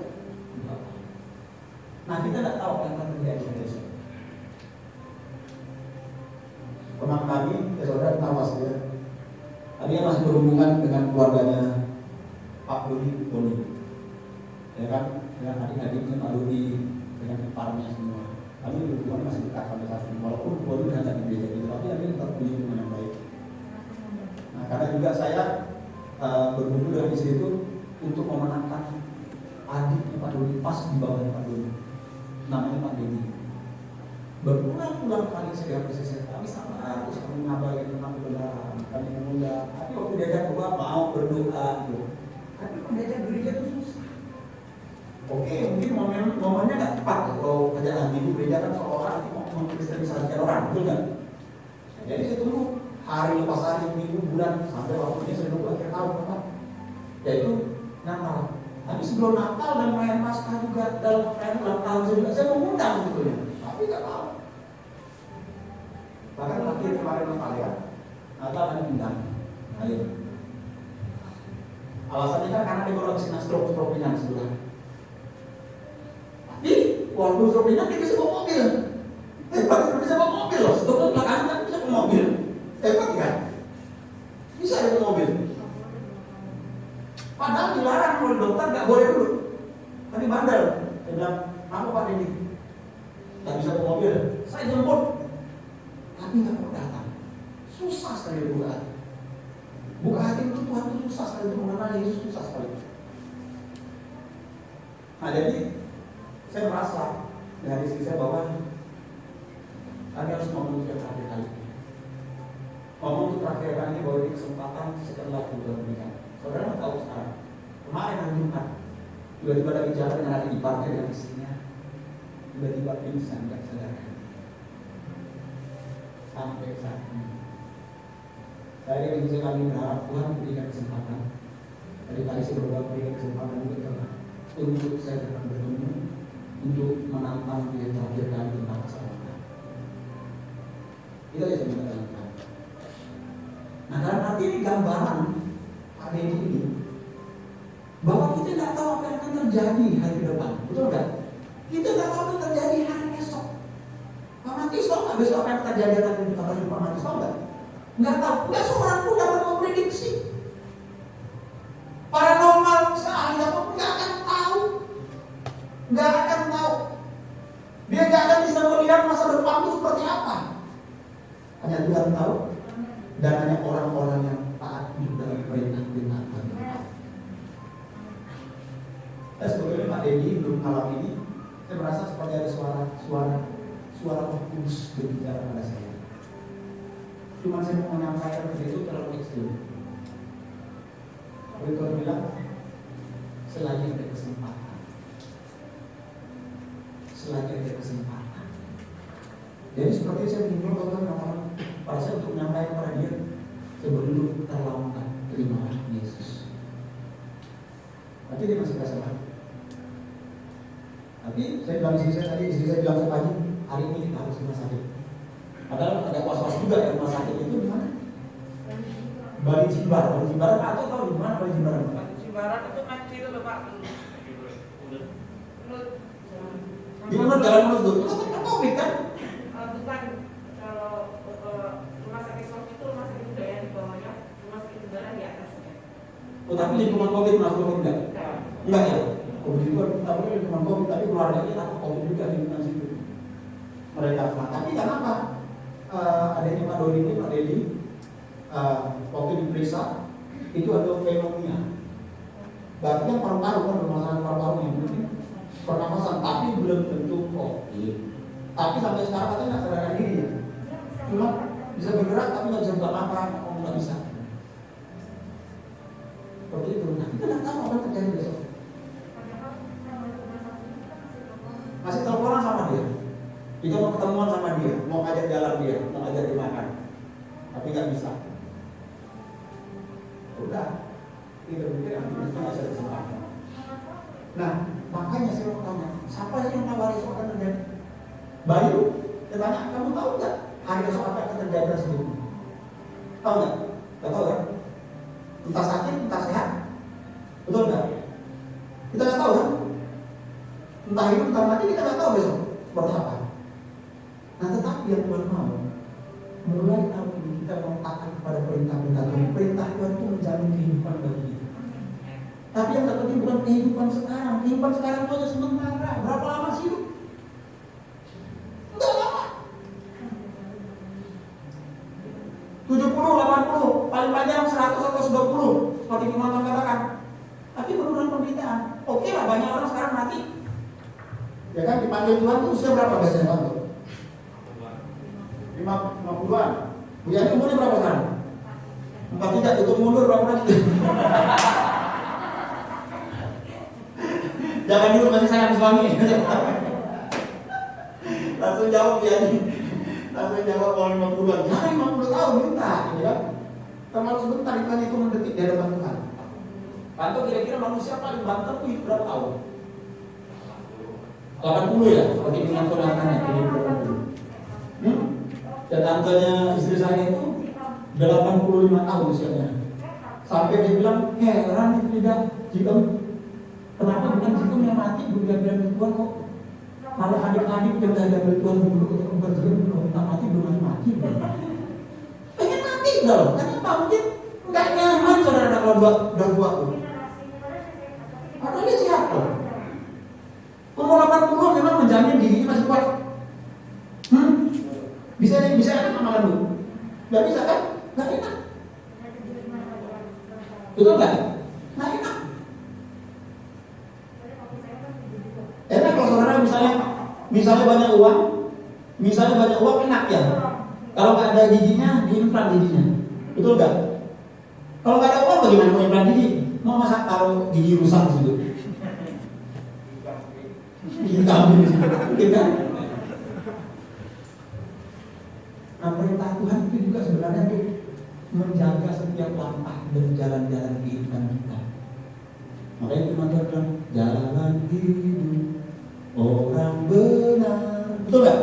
Nah, kita tidak tahu apa yang akan terjadi besok. Teman kami, saudara tawas ya. Tadinya masih berhubungan dengan keluarganya Pak Dodi, ya kan, dengan adik-adiknya Pak Dodi, dengan iparnya semua. Kami berhubungan masih dekat sampai saat ini. Walaupun Dodi tidak di gereja itu, tapi kami tetap punya hubungan yang baik. Nah, karena juga saya berguru dengan istri itu untuk memenangkan adiknya Pak Dodi, pas di bawahnya Pak Dodi, namanya Pak Dodi. Berulang-ulang kali saya kami sama harus kami ngabarin tentang kebenaran, kami mengundang. Tapi waktu diajak keluar mau berdoa gitu. Tapi kalau diajak gereja itu susah. Oke, mungkin momennya nggak tepat kalau kerjaan minggu gereja kan seolah-olah mau mengkristenisasikan orang, betul nggak? Jadi saya tunggu hari lepas hari, minggu, bulan sampai waktunya saya tunggu akhir tahun kan? Yaitu Natal. Tapi sebelum Natal dan perayaan Paskah juga dalam perayaan ulang tahun saya mengundang sebetulnya. Tapi nggak mau. Bahkan akhir kemarin Natal ya, Natal kami undang. Ayo. Alasannya kan karena dia baru habis kena stroke ringan sebelah. Tapi waktu stroke ringan dia bisa bawa mobil. Hebat, dia bisa bawa mobil loh. Stroke belakangan kan bisa bawa mobil. Hebat kan? Bisa dia bawa mobil. Padahal dilarang oleh dokter, nggak boleh dulu. Tapi bandel. Dia bilang, apa Pak Deddy? Nggak bisa bawa mobil. Saya jemput. Tapi nggak mau datang. Susah sekali buka hati. Buka hati itu Tuhan itu susah sekali, untuk mengenal Yesus susah sekali. Nah jadi saya merasa dengan istri saya bahwa kami harus ngomong untuk terakhir kali. Ngomong untuk terakhir kali bahwa ini kesempatan setelah bulan pernikahan. Saudara nggak tahu sekarang. Kemarin hari Jumat, tiba-tiba lagi jalan dengan adik iparnya dan istrinya, tiba-tiba pingsan nggak sadarkan. Sampai saat ini. Saya ingin kami berharap Tuhan berikan kesempatan. Tadi saya berdoa berikan kesempatan untuk saya datang bertemu, untuk menantang dia terakhir kali tentang kesalahan. Itu aja saya minta dalam. Nah dalam arti ini gambaran hari ini bahwa kita tidak tahu apa yang akan terjadi hari depan, betul kan? Kita tidak tahu apa yang terjadi hari esok. Matius tahu nggak besok apa yang terjadi atas hidup Matius, tahu nggak? Nggak tahu. Nggak seorang pun dapat memprediksi. Paranormal ahli apapun nggak akan tahu. Nggak akan tahu. Dia nggak akan bisa melihat masa depan itu seperti apa. Hanya Tuhan tahu. Dan hanya orang-orang yang taat dalam perintah-perintah Tuhan. Saya sebetulnya Pak Dedi belum malam ini, saya merasa seperti ada suara Roh Kudus berbicara pada saya. Cuma saya mau menyampaikan ke itu terlalu ekstrim. Tapi Tuhan bilang, selagi ada kesempatan, Jadi seperti saya mengimbau Tuhan katakan pada saya untuk menyampaikan kepada dia, sebelum terlambat terimalah Yesus. Nanti dia masih rasa lagi. Tapi saya bilang istri saya bilang pagi, hari ini kita harus rumah sakit. Padahal ada was-was juga ya rumah sakit itu di mana? Bali Jimbaran atau tahu di mana Bali Jimbaran? Bali Jimbaran itu masih itu Pak. Di mana jalan Menurut itu kan COVID kan? Bukan, kalau rumah sakit COVID itu rumah sakit budaya di bawahnya, rumah sakit Jimbaran di atasnya. Oh, tapi lingkungan COVID masuk COVID enggak? Enggak ya? COVID itu tapi lingkungan COVID, tapi keluarganya takut COVID juga di lingkungan situ. Mereka kena. Tapi kenapa? Adanya Pak Dodi ini, Pak Dedi, waktu diperiksa itu ada pneumonia. Berarti kan paru-paru kan bermasalah paru-parunya mungkin pernapasan, tapi belum tentu COVID. Tapi sampai sekarang katanya nggak sadarkan diri ya. Cuma bisa bergerak tapi nggak bisa buka mata, nggak bisa. Seperti itu. Nah, kita nggak tahu apa yang terjadi besok. Masih teleponan sama dia. Kita mau ketemuan sama dia, mau ajak jalan dia, mau ajak dia makan, tapi nggak bisa. Udah, kita pikir nanti bisa ada kesempatan. Nah, makanya saya mau tanya, siapa sih yang tahu hari esok akan terjadi? Bayu, saya tanya, kamu tahu nggak hari esok apa yang akan terjadi dalam hidupmu? Tahu nggak? Nggak tahu kan? Entah sakit, entah sehat, betul nggak? Kita nggak tahu kan? Entah hidup, entah mati, kita nggak tahu besok seperti apa. Nah, tetapi yang Tuhan mau, mulai tahun ini kita mau taat kepada perintah-perintah Tuhan. Perintah Tuhan itu menjamin kehidupan bagi kita. Tapi yang terpenting bukan kehidupan sekarang. Kehidupan sekarang itu hanya sementara. Berapa lama sih hidup? Enggak lama. 70, 80, paling panjang 100 atau 90, seperti penonton katakan. Tapi menurut pemberitaan, oke lah banyak orang sekarang mati. Ya kan dipanggil Tuhan itu usia berapa biasanya Pak? 50-an. Bu Yani umurnya berapa sekarang? 43, tutup mundur berapa lagi? Jangan dulu masih sayang suami. Langsung jawab Bu Yani. Langsung jawab kalau 50-an. Jangan 50 tahun minta, ya. Terlalu sebentar itu mendetik di hadapan Tuhan. Panto kira-kira manusia paling banter itu hidup berapa tahun? 80 ya, seperti dengan kedatangannya di 80. Dan tantenya istri saya itu 85 tahun usianya. Sampai dia bilang, heran itu tidak Jikem. Kenapa bukan Jikem yang mati belum diambil Tuhan kok? Kalau adik-adik yang udah diambil Tuhan dulu untuk berjikem belum mati belum mati. Pengen mati loh. Kenapa mungkin nggak nyaman saudara kalau udah tua tuh. Padahal dia siapa? Umur 80 memang menjamin dirinya masih kuat. Bisa enak amalan lu? Gak bisa kan? Gak enak. Betul gak? Gak enak. Enak kalau saudara misalnya banyak uang enak ya. Kalau gak ada giginya, diimplan giginya. Betul gak? Kalau gak ada uang bagaimana mau implan gigi? Mau masa taruh gigi rusak di situ? Gigi kambing di situ, mungkin kan? Nah, perintah Tuhan itu juga sebenarnya itu menjaga setiap langkah dan jalan-jalan kehidupan kita. Makanya Tuhan bilang, jalan hidup orang benar. Betul gak?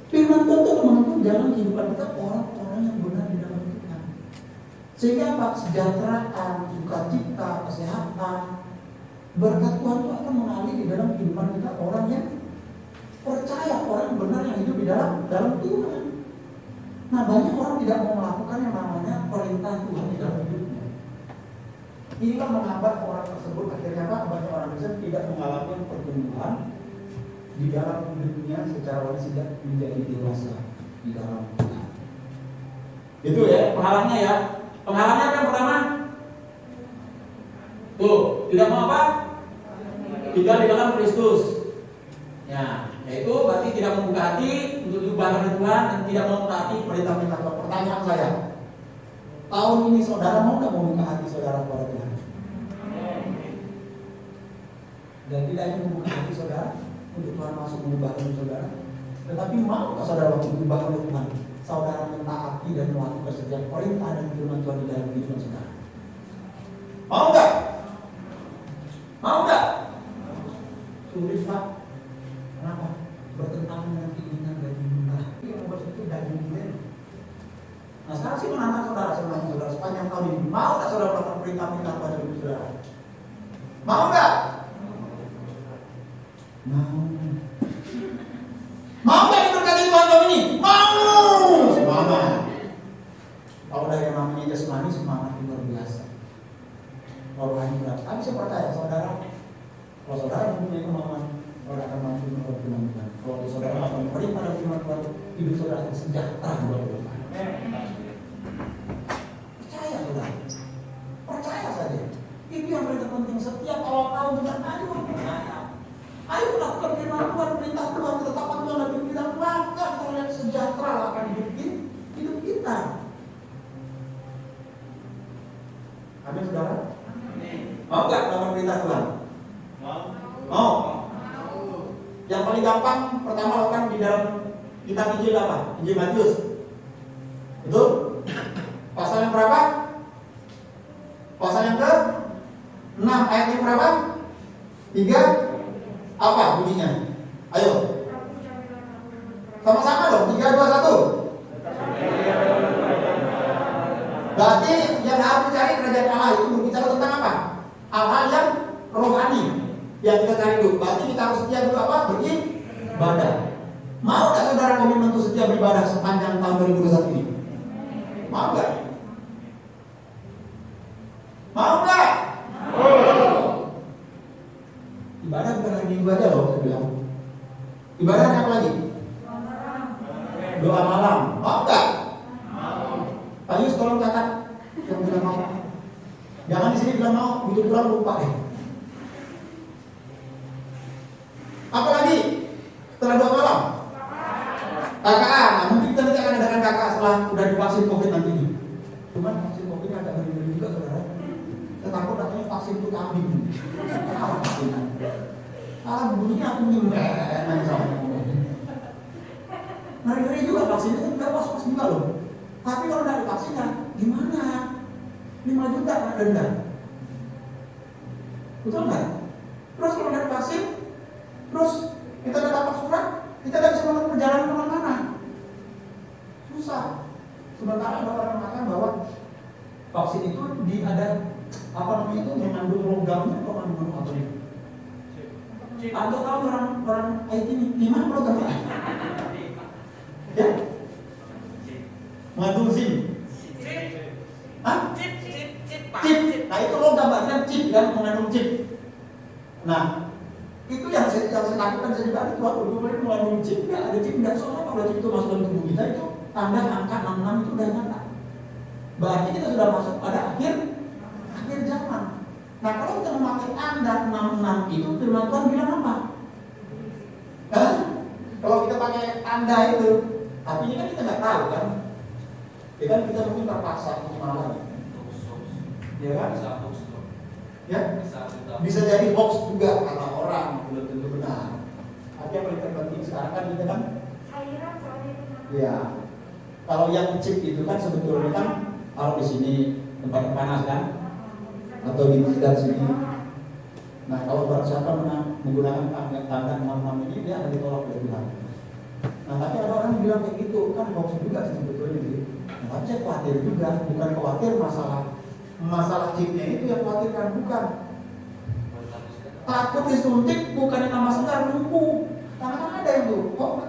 Firman Tuhan itu menuntut jalan kehidupan kita orang-orang yang benar di dalam Tuhan. Sehingga apa? Kesejahteraan, sukacita, kesehatan, berkat Tuhan itu akan mengalir di dalam kehidupan kita orang yang Percaya orang benar yang hidup di dalam Tuhan. Nah, banyak orang tidak mau melakukan yang namanya perintah Tuhan di dalam hidupnya. Inilah menghambat orang tersebut akhirnya apa? Banyak orang Kristen tidak mengalami pertumbuhan di dalam hidupnya secara rohani sehingga menjadi dewasa di dalam Tuhan. Itu ya penghalangnya ya. Penghalangnya apa yang pertama? Tuh, tidak mau apa? Tinggal di dalam Kristus. Ya, yaitu berarti tidak membuka hati untuk diubah oleh Tuhan dan tidak mau mentaati perintah-perintah Tuhan. Pertanyaan saya, tahun ini saudara mau nggak membuka hati saudara kepada Tuhan? Dan tidak hanya membuka hati saudara untuk Tuhan masuk mengubah hidup saudara, tetapi mau nggak saudara waktu diubah oleh Tuhan? Saudara mentaati dan melakukan setiap perintah dan firman Tuhan di dalam kehidupan saudara. Mau nggak? Mau nggak? Sulit Pak. Kenapa? Bertentangan dengan keinginan daging kita. Yang membuat itu daging kita. Nah sekarang sih menantang saudara, saudara sepanjang tahun ini, mau nggak saudara melakukan perintah-perintah pada hidup saudara? Mau nggak? Mau. Mau nggak diberkati Tuhan tahun ini? Mau. Semangat. Kalau dari yang namanya jasmani, semangat itu luar biasa. Kalau hanya berat, tapi saya percaya saudara, kalau saudara mempunyai kemauan, saudara akan mampu menurut firman Tuhan. Kalau saudara akan beri pada firman Tuhan, hidup saudara akan sejahtera buat Tuhan. Percaya saudara, percaya saja. Itu yang paling penting. Setiap awal tahun dengan ayo percaya, ayo melakukan firman Tuhan, perintah Tuhan, ketetapan Tuhan dalam hidup kita, maka kita sejahtera akan hidup kita. Amin saudara. Mau nggak melakukan perintah Tuhan? Mau. Yang paling gampang pertama lakukan di dalam kitab Injil apa? Injil Matius. Betul? Pasal yang berapa? Pasal yang ke-6 ayat yang berapa? 3. Apa bunyinya? Ayo. Sama-sama dong. 3, 2, 1. Berarti yang harus dicari kerajaan Allah itu berbicara tentang apa? Hal-hal yang rohani yang kita cari dulu. Berarti kita harus setia dulu apa? Beribadah. Mau nggak saudara komitmen untuk setia beribadah sepanjang tahun 2021 ini? Mau nggak? Mau nggak? Ibadah bukan hanya ibadah loh, saya bilang. Ibadah apa lagi? Doa malam. Mau nggak? Pak Yus tolong catat yang bilang mau. Jangan di sini bilang mau, begitu pulang lupa deh. Apa lagi? Setelah doa malam? KKA. Nah, mungkin kita nanti akan adakan KKA setelah udah divaksin COVID nanti ini. Cuman vaksin COVID agak ngeri-ngeri juga saudara. Saya takut katanya vaksin itu kambing. Apa vaksinnya? Bunyinya aku nyemberan sama. Ngeri-ngeri juga vaksinnya kan tidak was-was juga loh. Tapi kalau dari vaksinnya gimana? 5 juta kan denda. Betul nggak? Terus kalau dari vaksin, terus kita dapat surat, kita tidak bisa melakukan perjalanan kemana-mana. Susah. Sementara ada orang mengatakan bahwa vaksin itu ada apa namanya itu mengandung logamnya atau mengandung apa nih? Atau kalau orang IT ini gimana logamnya? Ya? Mengandung zinc. Hah? Chip. Nah itu logam berarti chip kan, mengandung chip. Nah itu yang saya lakukan saya juga itu waktu dulu mengandung chip. Ya ada chip tidak soalnya kalau chip itu masuk dalam tubuh kita itu tanda angka 66 itu udah nyata. Berarti kita sudah masuk pada akhir zaman. Nah kalau kita memakai tanda 66 itu firman Tuhan bilang apa? Kalau kita pakai tanda itu, tapi ini kan kita nggak tahu kan? Ya kan kita mungkin terpaksa gimana lagi? Ya kan? Ya? Bisa jadi hoax juga karena orang belum tentu benar. Tapi yang paling terpenting sekarang kan kita kan? Ya. Kalau yang chip itu kan sebetulnya kan kalau di sini tempat panas kan? Atau di sekitar sini. Nah kalau barang siapa menggunakan tanda 66 ini dia akan ditolak oleh Tuhan. Nah tapi ada orang yang bilang kayak gitu kan hoax juga sebetulnya gitu. Nah, tapi saya khawatir juga, bukan khawatir masalah chipnya itu yang khawatirkan, bukan. Takut disuntik bukan yang nama segar lumpuh. Tangan ada yang tuh. Bukan.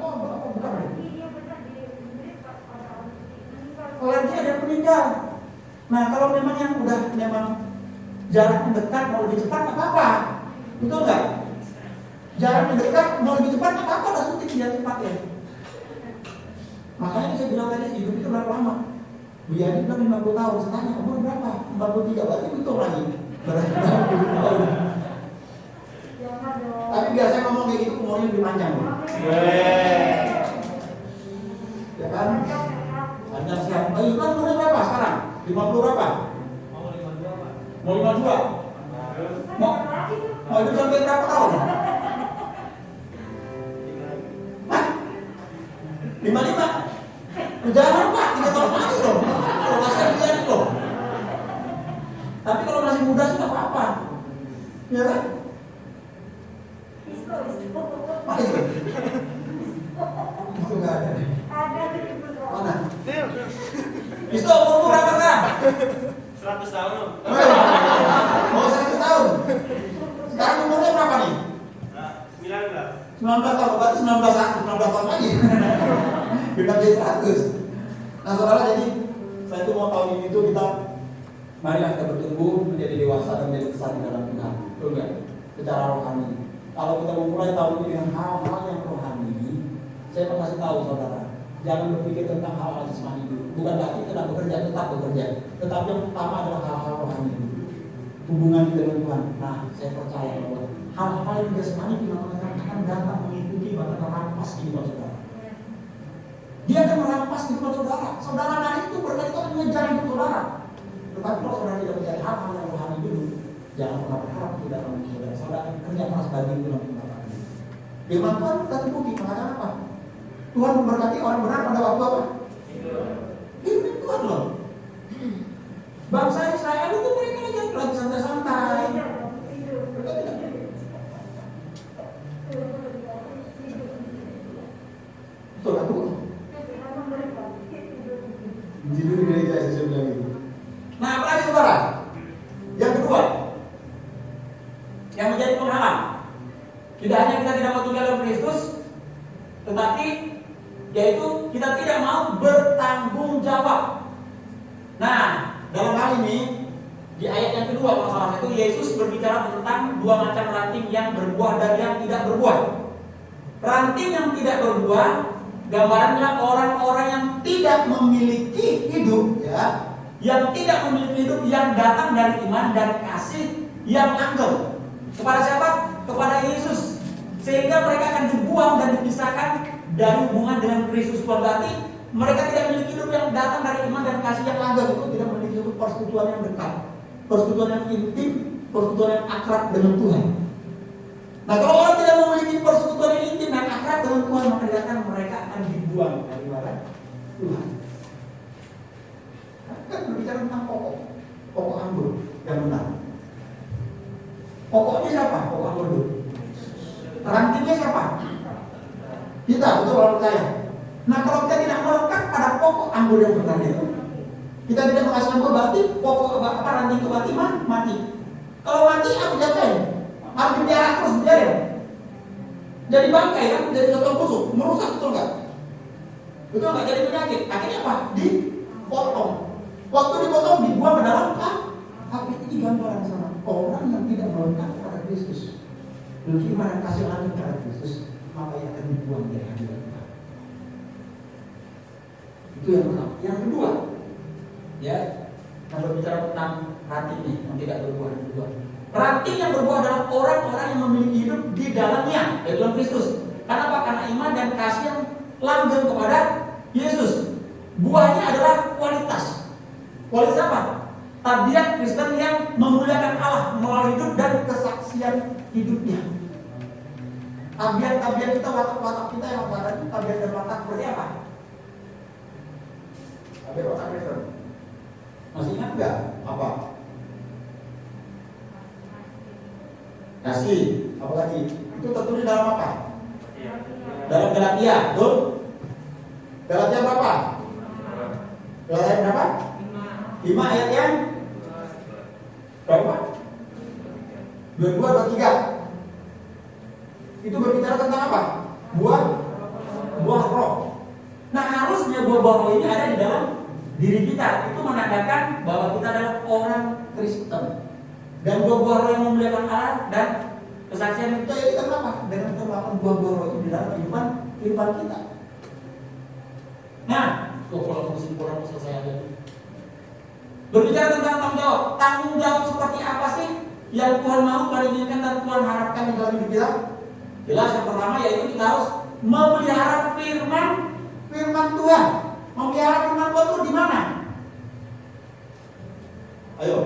Alergi ada yang meninggal. Nah kalau memang yang udah memang jarak mendekat mau lebih cepat nggak apa-apa, betul nggak? Jarak mendekat mau lebih cepat nggak apa-apa, udah suntik biar cepat ya. Makanya saya bilang tadi hidup itu berapa lama? Bu Yani bilang 50 tahun, saya tanya umur berapa? 43, berarti betul lagi. Berarti 50 tahun. Tapi biasanya ngomong kayak gitu umurnya lebih panjang. Ya kan? Hanya siap. Ayo kan umurnya berapa sekarang? 50 berapa? Mau 52? Mau hidup sampai berapa tahun? Hah? 55? Jangan Pak, 3 tahun lagi loh. Kalau masih jadi loh. Tapi kalau masih muda sih nggak apa-apa. Ya kan? Mana itu? Itu nggak ada. Mana? Itu umur berapa sekarang? 100 tahun loh. Mau 100 tahun. Sekarang umurnya berapa nih? 19. 19 tahun, berarti 19 tahun lagi. Kita jadi 100. Nah saudara, jadi saya itu mau tahun ini itu kita marilah kita bertumbuh menjadi dewasa dan menjadi besar di dalam Tuhan. Betul nggak? Secara rohani. Kalau kita memulai tahun ini dengan hal-hal yang rohani, saya mau kasih tahu saudara, jangan berpikir tentang hal-hal jasmani dulu. Bukan berarti tidak bekerja, tetap bekerja. Tetapi yang utama adalah hal-hal rohani dulu. Hubungan kita dengan Tuhan. Nah, saya percaya bahwa hal-hal yang jasmani akan datang mengikuti bahkan merampas kehidupan saudara. Dia akan merampas kehidupan saudara. Saudara hari itu berkali-kali mengejar hidup saudara. Tetapi kalau saudara tidak mencari hal-hal yang rohani dulu, jangan pernah berharap tidak akan saudara. Saudara akan kerja keras bagi dalam kehidupan ini. Firman Tuhan kita terbukti mengatakan apa? Tuhan memberkati orang benar pada waktu apa? Firman Tuhan loh. Bangsa Israel itu mereka lagi santai-santai. Betul kan tuh? Tidur di gereja saya bilang itu. Nah, apalagi saudara? Yang kedua, yang menjadi penghalang. Tidak hanya kita tidak mau tinggal dalam Kristus, tetapi yaitu kita tidak mau bertanggung jawab. Nah, dalam hal ini di ayat yang kedua kalau salah satu Yesus berbicara tentang dua macam ranting yang berbuah dan yang tidak berbuah. Ranting yang tidak berbuah gambarannya orang-orang yang tidak memiliki hidup, ya, yang tidak memiliki hidup yang datang dari iman dan kasih yang langgeng. Kepada siapa? Kepada Yesus. Sehingga mereka akan dibuang dan dipisahkan dari hubungan dengan Kristus. Berarti mereka tidak memiliki hidup yang datang dari iman dan kasih yang langgeng. Itu tidak memiliki suatu persekutuan yang dekat, persekutuan yang intim, persekutuan yang akrab dengan Tuhan. Nah, kalau orang tidak memiliki persekutuan yang intim dan akrab dengan Tuhan, maka dikatakan mereka akan dibuang dari Tuhan. Kan berbicara tentang pokok anggur yang benar. Pokoknya siapa? Pokok anggur itu. Rantingnya siapa? Kita, betul orang percaya. Nah, kalau kita tidak melekat pada pokok anggur yang benar itu, kita tidak menghasilkan buah, berarti pokok apa ranting itu mati. Kalau mati, aku jatuhin. Harus dipiara terus, biarin. Jadi bangkai kan, jadi sotong busuk, merusak, betul nggak? Betul nggak? Jadi penyakit. Akhirnya apa? Dipotong. Waktu dipotong dibuang ke dalam api. Ini gambaran sama orang yang tidak melekat pada Kristus. Beriman dan kasih lanjut pada Kristus, maka ia akan dibuang dari hadirat Tuhan. Itu yang pertama. Yang kedua, ya, kita berbicara tentang ranting ini yang tidak berbuah dan berbuah. Ranting yang berbuah adalah orang-orang yang memiliki hidup di dalamnya, di dalam Kristus. Karena apa? Karena iman dan kasih yang langgeng kepada Yesus. Buahnya adalah kualitas. Kualitas apa? Tabiat Kristen yang memuliakan Allah melalui hidup dan kesaksian hidupnya. Tabiat kita, watak kita yang ada tabiat dan watak seperti apa? Tabiat watak Kristen. Masih ingat nggak? Apa? Kasih. Apa lagi? Itu tertulis dalam apa? Dalam Galatia, betul? Galatia berapa? Galatia berapa? 5 ayat yang berapa? 22, 23. Itu berbicara tentang apa? kita, itu menandakan bahwa kita adalah orang Kristen. Dan buah-buah roh yang memuliakan Allah dan kesaksian itu ya kita apa? Dengan terlakukan buah-buah roh itu di dalam kehidupan kita. Nah, kalau kesimpulan selesai aja. Berbicara tentang tanggung jawab seperti apa sih yang Tuhan mau, Tuhan inginkan dan Tuhan harapkan di dalam hidup kita? Jelas yang pertama yaitu kita harus memelihara firman Tuhan. Memelihara firman Tuhan itu di mana? Ayo.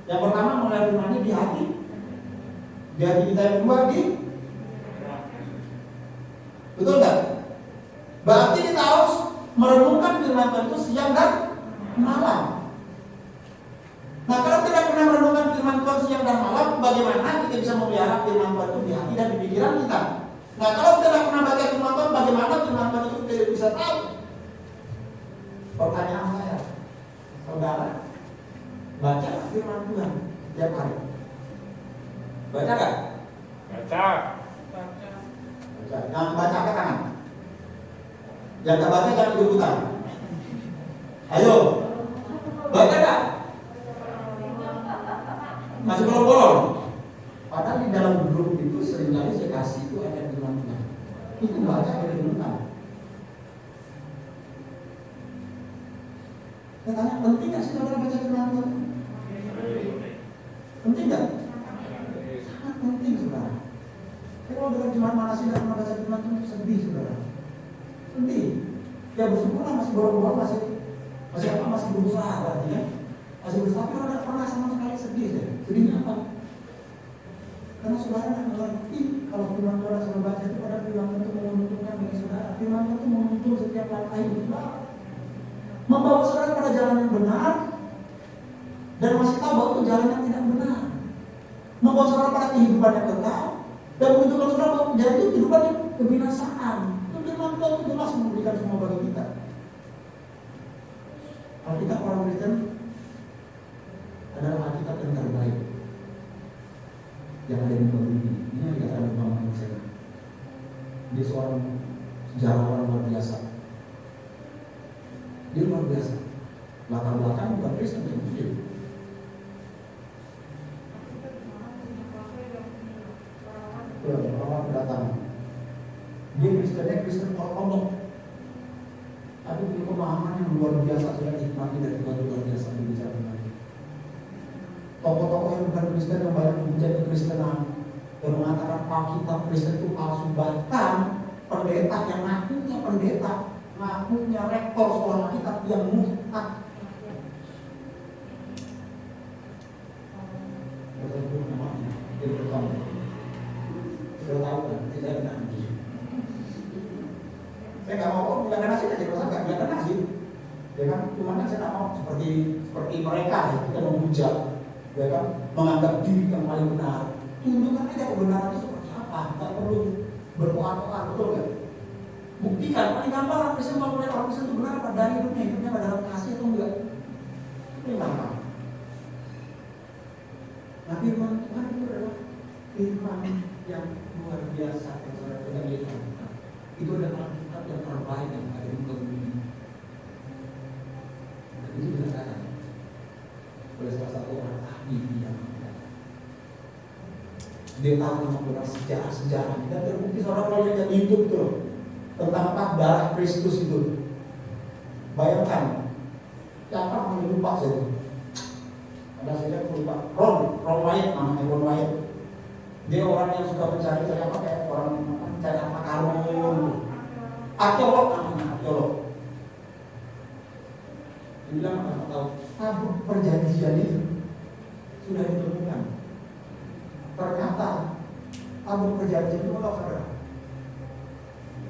Yang pertama memelihara firman di hati. Di hati kita yang kedua di. Betul nggak? Berarti kita harus merenungkan firman Tuhan itu siang dan malam. Nah, kalau tidak pernah merenungkan firman Tuhan siang dan malam, bagaimana kita bisa memelihara firman Tuhan itu di hati dan di pikiran kita? Nah, kalau tidak pernah baca firman Tuhan, bagaimana firman Tuhan itu tidak bisa tahu? Pertanyaan saya, saudara, baca firman Tuhan tiap hari? Baca nggak? Baca. Baca. Yang baca angkat tangan. Yang tak baca jangan ikut-ikutan. Ayo, baca nggak? Masih bolong-bolong. Padahal di dalam grup itu seringkali saya kasih itu ada firman Tuhan. Itu baca ada firman. Saya tanya, penting nggak sih saudara baca firman Tuhan? Penting nggak? Sangat penting saudara. Kalau dalam jemaat mana sih tidak pernah baca firman Tuhan, sedih saudara. Sedih. Ya bersyukurlah masih bolong-bolong, masih berusaha berarti ya. Masih berusaha, tapi tidak pernah sama sekali sedih ya. Sedihnya apa? Karena saudara tidak mengerti kalau firman Tuhan saudara baca itu pada firman Tuhan itu menguntungkan bagi saudara. Firman Tuhan itu menguntungkan setiap langkah hidup saudara, membawa saudara pada jalan yang benar dan masih tahu bahwa itu jalan yang tidak benar, membawa saudara pada kehidupan yang kekal dan menunjukkan saudara bahwa jalan itu kehidupan yang kebinasaan. Firman Tuhan itu jelas memberikan semua bagi kita. Alkitab orang Kristen adalah Alkitab yang terbaik yang ada di muka bumi. Ini yang dikatakan oleh Bang Hussein. Dia seorang sejarawan luar biasa. Dia luar biasa. Latar belakang bukan Kristen, dia Muslim. Orang kedatangan. Dia Kristen ortodok. Tapi punya pemahaman yang luar biasa, sudah nikmati dari Tuhan luar biasa berbicara tentang itu. Tokoh-tokoh yang bukan Kristen yang banyak menjadi Kristenan yang mengatakan Alkitab Kristen itu palsu, bahkan pendeta yang ngakunya rektor sekolah Alkitab yang murtad. Jadi pertama, sudah tahu kan? Tidak ada nanti. Saya nggak mau bilang nasi aja, kalau saya nggak bilang nasi, ya kan? Cuma kan saya nggak mau seperti mereka, ya. Kita menghujat, ya kan? Menganggap diri yang paling benar. Tunjukkan aja kebenaran itu seperti apa. Nggak perlu berkoar-koar, betul kan? Buktikan, paling gampang orang Kristen mau melihat orang Kristen itu benar apa dari hidupnya pada dalam kasih atau enggak? Ini gampang. Nah, firman Tuhan itu adalah firman yang luar biasa yang saudara pegang di Alkitab. Itu adalah Alkitab yang terbaik yang ada di muka bumi. Dan itu dikatakan oleh salah satu orang ahli yang dia tahu mengenai sejarah dan terbukti saudara kalau lihat di YouTube tuh tentang darah Kristus itu. Bayangkan, siapa yang lupa saya? Ada saya lupa. Ron Wyatt namanya, Ron Wyatt. Dia orang yang suka mencari apa kayak orang mencari apa karung. Arkeolog namanya, arkeolog. Dia bilang apa tahu? Tabut perjanjian itu sudah ditemukan. Ternyata tabut perjanjian itu apa saudara?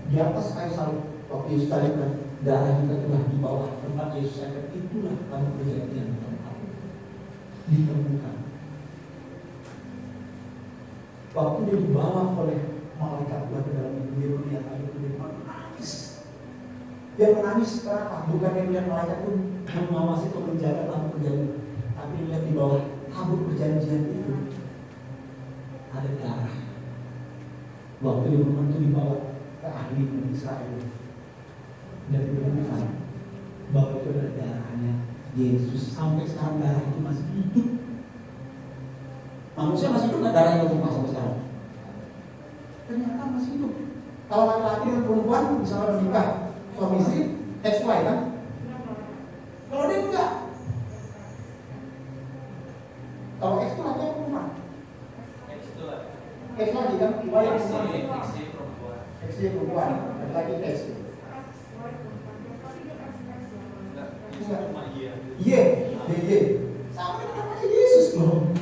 Di atas kayu salib, waktu Yesus salibkan, darah kita telah di bawah tempat Yesus salibkan, itulah tabut perjanjian ditemukan. Waktu dia dibawa oleh malaikat Tuhan ke dalam dunia melihat air itu, dia menangis. Dia menangis kenapa? Bukan yang melihat malaikat pun mengawasi atau menjaga tabut perjanjian, tapi melihat di bawah tabut perjanjian itu ada darah. Waktu itu dibawa ke ahli Israel dan ditemukan bahwa itu adalah darahnya Yesus. Sampai sekarang darah itu masih hidup. Manusia masih hidup nggak darahnya untuk sampai sekarang? Ternyata masih hidup. Kalau laki-laki dan perempuan misalnya menikah suami istri, XY kan? Kalau dia enggak. Kalau X itu laki atau perempuan? X lagi kan? Y perempuan. X perempuan. Laki X. Y. Sama dengan nama Yesus loh.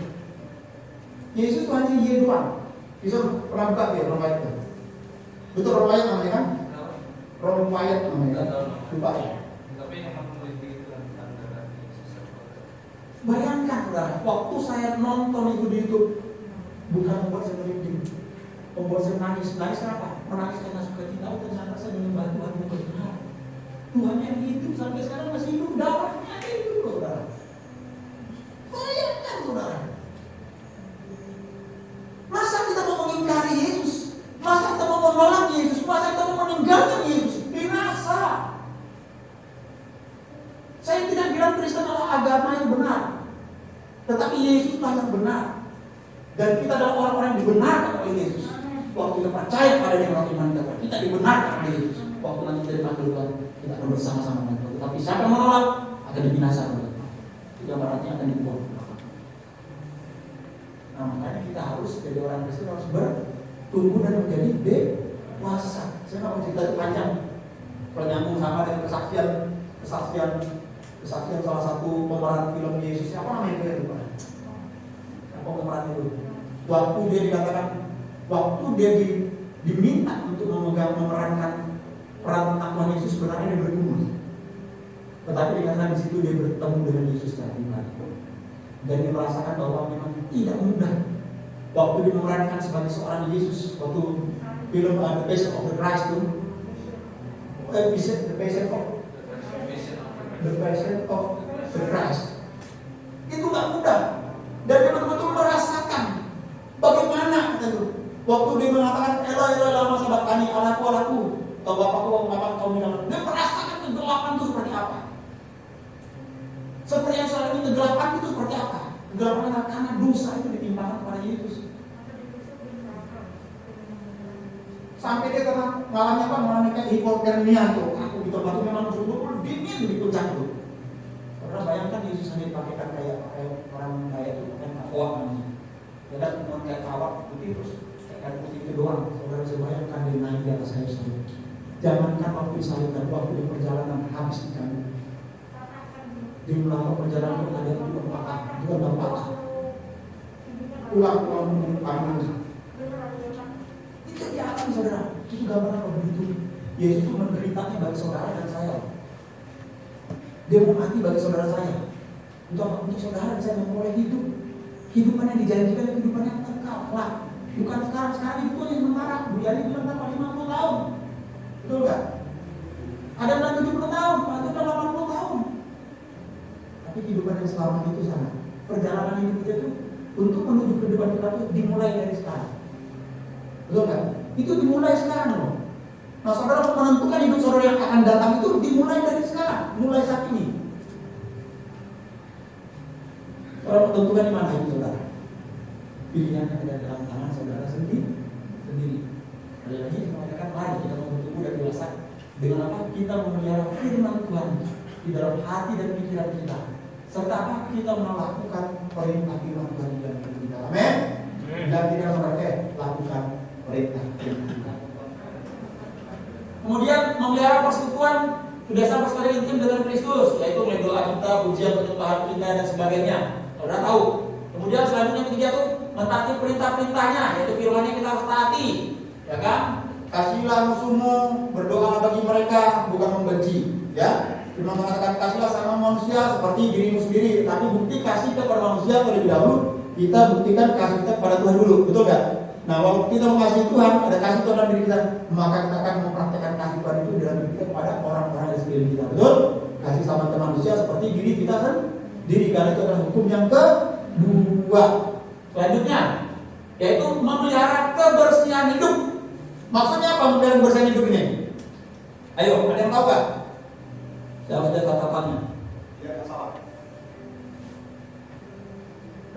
Yesus itu hanya Y doang. Bisa pernah buka dia Romawi itu. Betul Romawi namanya kan? Romawi namanya kan? Lupa ya. Bayangkan saudara, waktu saya nonton itu di YouTube, bukan membuat saya merinding, membuat saya nangis. Nangis kenapa? Menangis karena suka cita. Ternyata saya menyembah Tuhan yang benar. Tuhan yang hidup sampai sekarang masih hidup, darahnya hidup saudara. Bayangkan saudara. Masa kita mau mengingkari Yesus? Masa kita mau menolak Yesus? Masa kita mau meninggalkan Yesus? Binasa. Saya tidak bilang Kristen adalah agama yang benar, tetapi Yesuslah yang benar. Dan kita adalah orang-orang yang dibenarkan oleh Yesus. Waktu kita percaya pada dia melalui iman kita dibenarkan oleh Yesus. Waktu nanti kita dipanggil Tuhan, kita akan bersama-sama dengan Tuhan. Tetapi siapa yang menolak akan dibinasakan oleh Tuhan. Itu baratnya akan dibuang. Nah, makanya kita harus jadi orang Kristen harus bertumbuh dan menjadi dewasa. Saya nggak mau cerita itu panjang. Kalau nyambung sama dengan kesaksian salah satu pemeran film Yesus. Apa namanya itu? Apa pemeran itu? Waktu dia dikatakan, waktu dia diminta untuk memerankan peran tentang Tuhan Yesus, sebenarnya dia bergumul. Tetapi dikatakan di situ dia bertemu dengan Yesus secara pribadi. Dan dia merasakan bahwa memang tidak mudah. Waktu dia memerankan sebagai seorang Yesus, waktu film The Passion of the Christ itu, The Passion of the Christ, itu nggak mudah. Dan dia betul-betul merasakan bagaimana itu. Waktu dia mengatakan Eloi lama sabachthani, Allahku, atau Bapakku mengapa kau meninggalkan? Dia merasakan kegelapan itu seperti apa. Seperti yang soal ini, kegelapan itu seperti apa? Kegelapan adalah karena dosa itu ditimpakan kepada Yesus. Sampai dia mengalami apa? Mengalami kayak hipotermia tuh. Aku di tempat itu memang betul-betul dingin di puncak itu. Karena bayangkan Yesus hanya dipakaikan kayak orang kaya itu, kan kawat namanya. Dia kan cuma kayak kawat putih terus kayak putih itu doang. Saudara saya bayangkan dia naik di atas kayu salib. Jangankan waktu disalibkan, waktu di perjalanan habis dicambuk. Di melakukan perjalanan itu ada juga patah. Pulang menunggu. Itu dialami saudara. Itu gambaran apa begitu? Yesus itu menderitanya bagi saudara dan saya. Dia mau mati bagi saudara saya. Untuk saudara dan saya memulai hidup. Hidupan yang dijanjikan, kehidupan yang kekal. Bukan sekarang itu yang sementara. Bu Yani bilang tanpa 50 tahun. Betul nggak? Ada yang 70 tahun, ada yang 80 tahun. Tapi kehidupan yang selama itu sana. Perjalanan hidup kita itu untuk menuju kehidupan kita itu dimulai dari sekarang. Betul nggak? Itu dimulai sekarang loh. Nah, saudara menentukan hidup saudara yang akan datang itu dimulai dari sekarang, mulai saat ini. Saudara menentukan di mana hidup saudara? Pilihannya ada dalam tangan saudara sendiri. Sekali lagi saya mengatakan, mari kita mau bertumbuh dan dewasa dengan apa? Kita memelihara firman Tuhan di dalam hati dan pikiran kita, serta apa? Kita melakukan perintah firman Tuhan di dalam hidup kita. Amin. Dan tidak lakukan perintah Tuhan. Kemudian memelihara persekutuan berdasarkan persekutuan intim dengan Kristus, yaitu melalui doa kita, pujian, penyembahan kita dan sebagainya. Saudara tahu. Kemudian selanjutnya ketiga itu mentaati perintah-perintahnya, yaitu firman-Nya kita harus taati, ya kan? Kasihlah musuhmu, berdoa bagi mereka, bukan membenci, ya. Firman mengatakan kasihlah sama manusia seperti dirimu sendiri, tapi bukti kasih kepada manusia terlebih dahulu. Kita buktikan kasih kita kepada Tuhan dulu, betul nggak? Nah, waktu kita mengasihi Tuhan, ada kasih Tuhan dalam diri kita, maka kita akan mempraktekkan kasih Tuhan itu dalam diri kita kepada orang-orang di sekeliling kita, betul? Kasih sama manusia seperti diri kita sendiri, karena itu adalah hukum yang kedua. Selanjutnya, yaitu memelihara kebersihan hidup. Maksudnya apa memelihara kebersihan hidup ini? Ayo, ada yang tahu nggak? Saya baca catatannya. Dia nggak salah.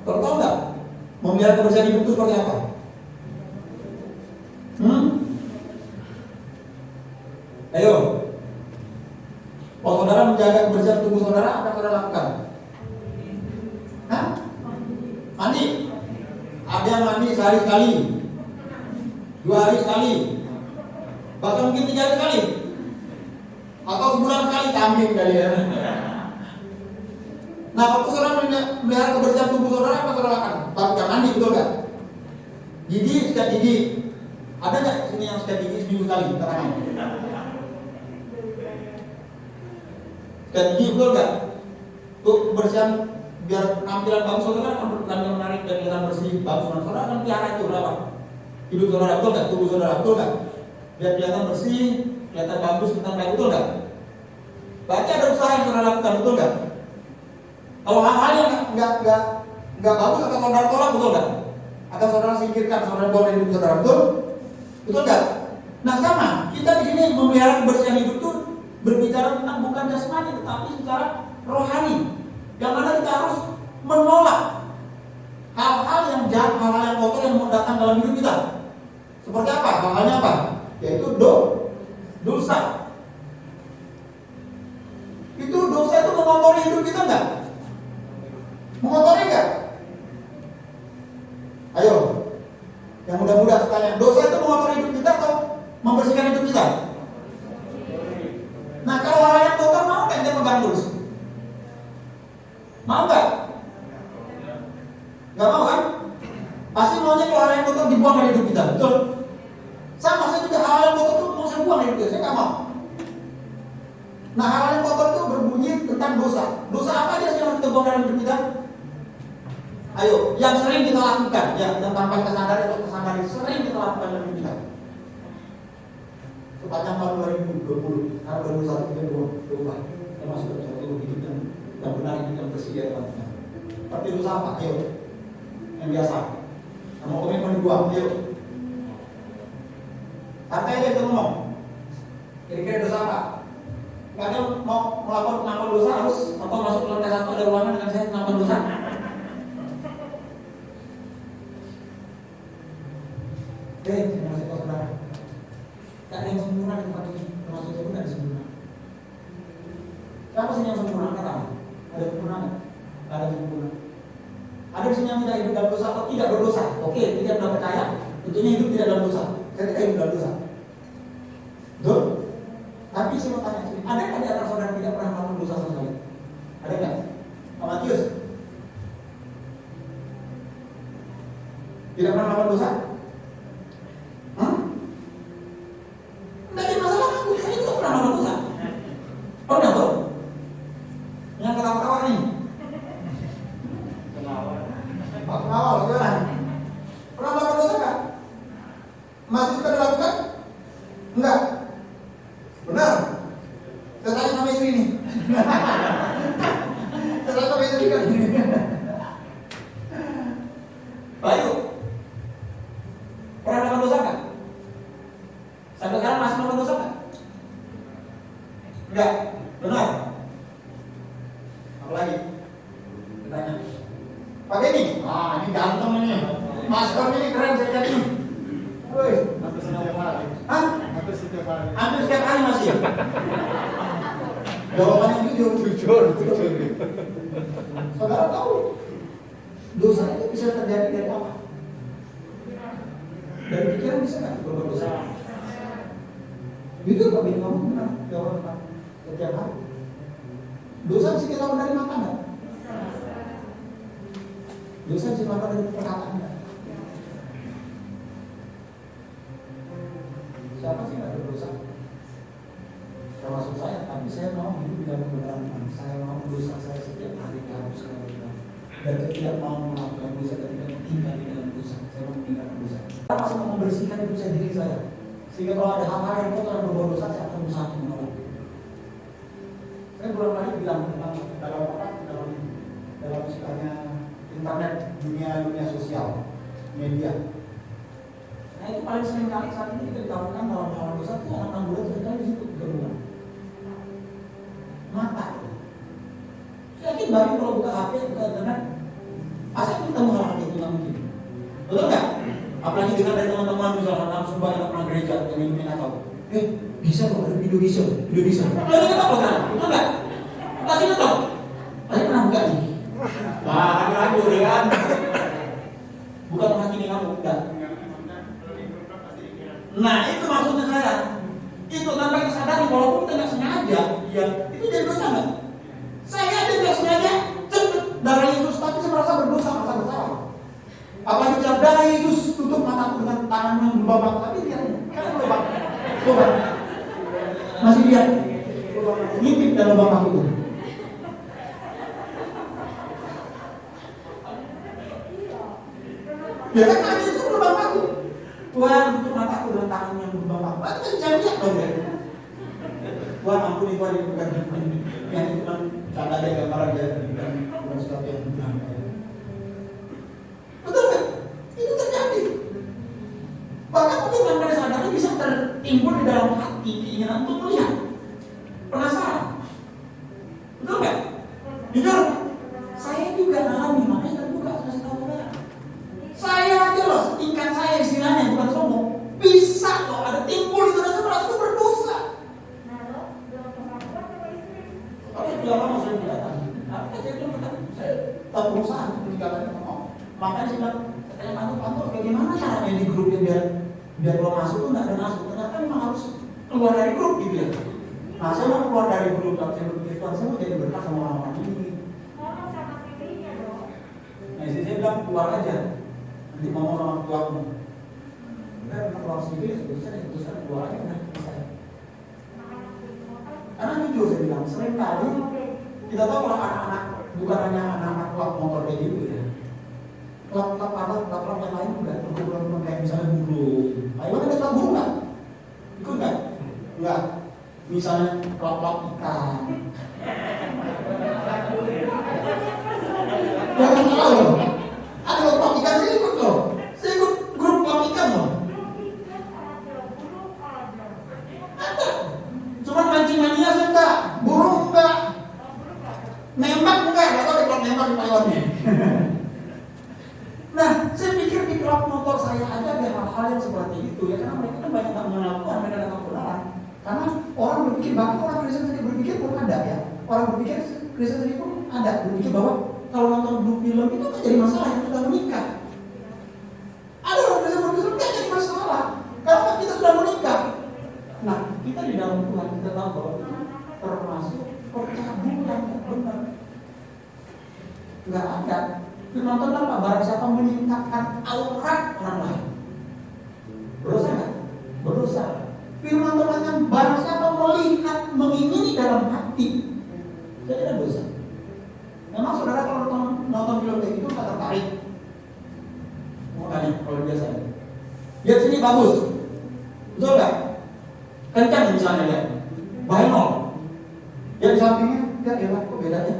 Tahu nggak? Memelihara kebersihan hidup itu seperti apa? Ayo. Kalau saudara menjaga kebersihan tubuh saudara, apa yang saudara lakukan? Hah? Mandi. Ada yang mandi sehari sekali, 2 hari sekali, bahkan mungkin 3 hari sekali, atau sebulan sekali, kambing kali ya. Nah, waktu saudara melihara kebersihan tubuh saudara, apa saudara lakukan? Lakukan mandi, betul nggak? Gigi, sikat gigi. Ada nggak sini yang sikat gigi seminggu sekali? Tangan. Sikat gigi, betul nggak? Untuk kebersihan biar penampilan bagus saudara kan bukan yang menarik dan kelihatan bersih bagus, saudara akan pelihara itu berapa? Hidup saudara, betul nggak? Tubuh saudara, betul nggak? Biar kelihatan bersih, kelihatan bagus, kelihatan baik, betul nggak? Berarti ada usaha yang saudara lakukan, betul nggak? Kalau hal-hal yang nggak bagus akan saudara tolak, betul nggak? Akan saudara singkirkan, saudara buang dari hidup saudara, betul? Betul nggak? Nah sama, kita di sini memelihara kebersihan hidup itu berbicara tentang bukan jasmani, tetapi secara rohani, yang mana kita harus menolak hal-hal yang jahat, hal-hal yang kotor yang mau datang dalam hidup kita. Seperti apa? Hal-halnya apa? Yaitu dosa. Itu dosa itu mengotori hidup kita enggak? Mengotori enggak? Ayo, yang muda-muda tanya, dosa itu mengotori hidup kita atau membersihkan hidup kita? Nah, kalau hal yang kotor mau nggak dia pegang terus? Mau nggak? Nggak mau kan? Pasti maunya kalau hal yang kotor dibuang dari hidup kita, betul? Sama, saya juga hal yang kotor itu mau saya buang dari hidup kita, saya nggak mau. Nah, hal yang kotor itu berbunyi tentang dosa. Dosa apa aja sih yang harus kita buang dari hidup kita? Ayo, yang sering kita lakukan, ya, yang tanpa kita sadari atau tersadari, sering kita lakukan dalam hidup kita. Sepanjang tahun 2020, karena 2021 kita berubah, kita masuk ke satu hidup yang benar, hidup yang bersih ya teman-teman. Tapi dosa apa? Ayo, yang biasa. Mau komitmen dibuang, ayo. Santai aja kita ngomong. Kira-kira dosa apa? Nggak ada mau melakukan pengakuan dosa harus atau masuk ke lantai 1 ada ruangan dengan saya pengakuan dosa. Oke, terima kasih Pak Saudara. Tak ada yang sempurna di tempat ini, termasuk saya pun tidak sempurna. Siapa sih yang sempurna? Kata ada sempurna nggak? Tidak ada sempurna. Ada di sini yang tidak hidup dalam dosa atau tidak berdosa. Oke, tidak sudah percaya, tentunya hidup tidak dalam dosa. Saya tidak hidup dalam dosa. Betul? Tapi saya mau tanya, ada nggak di antara saudara tidak pernah melakukan dosa sama sekali? Ada nggak? Pak Matius? Tidak pernah melakukan dosa? Tidak ada masalah aku, saya juga pernah melakukan dosa. Oh enggak tuh? Yang ketawa-ketawa nih. Pak pengawal, jalan. Pernah melakukan dosa nggak? Masih suka dilakukan? Enggak. Benar. Saya tanya sama istri nih. Saya tanya sama istri kan. Bayu, pernah melakukan dosa nggak? Sampai sekarang masih melakukan dosa nggak? Enggak. Benar. Apa lagi? Tanya. Pakai ini. Ah, ini ganteng ini. Masker ini keren saya lihat nih. Woi. Hampir setiap hari. Hah? Hampir setiap hari. Hampir setiap hari masih. Jawabannya jujur. Saudara tahu dosa itu bisa terjadi dari apa? Dari pikiran bisa nggak berbuat dosa? Itu Pak Bin ngomong benar. Jawaban Pak. Setiap hari. Dosa bisa kita lakukan dari mata nggak? Dosa bisa dilakukan dari perkataan nggak? Siapa sih nggak berdosa? Termasuk saya, tapi saya mau hidup di dalam kebenaran Tuhan. Saya mau dosa saya setiap hari dihapuskan oleh Tuhan. Dan saya tidak mau melakukan dosa ketika tinggal di dalam dosa. Saya mau meninggalkan dosa. Saya masih mau membersihkan hidup saya diri saya. Sehingga kalau ada hal-hal yang kotor yang berbau dosa, saya akan berusaha untuk menolak. Saya berulang kali bilang tentang dalam istilahnya internet, dunia sosial, media. Nah itu paling sering kali saat ini kita ditawarkan dalam hal dosa itu anak bulan seringkali di situ berhubungan. Maka Yakin banget kalau buka HP, buka internet, pasti ketemu hal-hal itu nggak mungkin. Betul nggak? Apalagi dengan dari teman-teman misalkan langsung banyak orang gereja yang ingin atau, bisa kok ada video bisa. Lalu kita apa kan? Betul nggak? Pasti betul. Pasti pernah buka nih. Wah, ragu kan? Bukan menghakimi kamu, enggak. Nah, itu maksudnya saya. Itu tanpa kita sadari, walaupun kita nggak sengaja, ya itu jadi dosa nggak? Saya aja nggak sengaja cepet darah Yesus, tapi saya merasa berdosa, merasa bersalah. Apalagi bicara darah Yesus tutup mataku dengan tangan yang berbabak, tapi dia kan berbabak. Coba, masih lihat, ngintip dalam babak itu. Ya kan tangan Yesus berbabak itu. Tuhan tutup mataku dengan tangan yang berbabak. Berarti kan jangan lihat dong ya. Tuhan ampuni Tuhan itu bukan yang itu kan tanda ada gambaran dia bukan sesuatu yang benar. Betul kan? Itu terjadi. Bahkan mungkin tanpa disadari bisa tertimbul di dalam hati keinginan untuk melihat, penasaran. Betul kan? Jujur, saya juga alami, makanya terbuka kasih tahu saudara. Saya aja loh, setingkat saya istilahnya bukan sombong, bisa loh ada timbul itu rasa merasa itu berdosa. Kalau sudah lama saya datang, apa saya belum datang? Saya tak berusaha meninggalkan ngomong. Makanya saya bilang, katanya pantau, bagaimana caranya di grup biar kalau masuk tuh nggak ada masuk. Ternyata memang harus keluar dari grup gitu ya. Nah saya mau keluar dari grup, tapi saya berpikir Tuhan saya mau jadi berkat sama orang-orang ini. Nah istri saya bilang keluar aja, nanti ngomong sama tuamu. Enggak, memang keluar sendiri, sebetulnya keluar aja kan. Karena jujur saya bilang, sering kali kita tahu kalau anak-anak, bukan hanya anak-anak klub motor kayak gitu ya. Klub-klub ada, klub-klub yang lain juga, klub-klub kayak misalnya guru. Ayo ada klub guru nggak? Ikut nggak? Nggak. Misalnya klub-klub ikan. Jangan salah loh. Ada klub ikan saya ikut loh. Saya ikut grup klub ikan loh. Ada. Cuman mancing mania saya enggak, burung enggak, nembak enggak, nggak tahu di klub nembak di Taiwan nih. Nah, saya pikir di klub motor saya aja ada hal-hal yang seperti itu ya, karena mereka kan banyak tak mengenal Tuhan, mereka datang kebenaran. Karena orang berpikir, bahkan orang Kristen sendiri berpikir pun ada ya, orang berpikir Kristen sendiri pun ada berpikir bahwa kalau nonton blue film itu kan jadi masalah yang sudah menikah. Ada orang Kristen berpikir enggak jadi masalah, karena kita sudah menikah. Nah, kita di dalam Tuhan kita tahu bahwa itu termasuk percabulan yang benar. Enggak ada. Firman Tuhan apa? Barang siapa meningkatkan aurat orang lain, berdosa nggak? Berdosa. Firman Tuhan yang barang siapa melihat, mengingini dalam hati, saya tidak dosa. Memang saudara kalau nonton film kayak gitu nggak tertarik. Makanya kalau biasa, lihat sini bagus, betul nggak? Kencang misalnya ya, vinyl. Yang sampingnya, ya kok bedanya?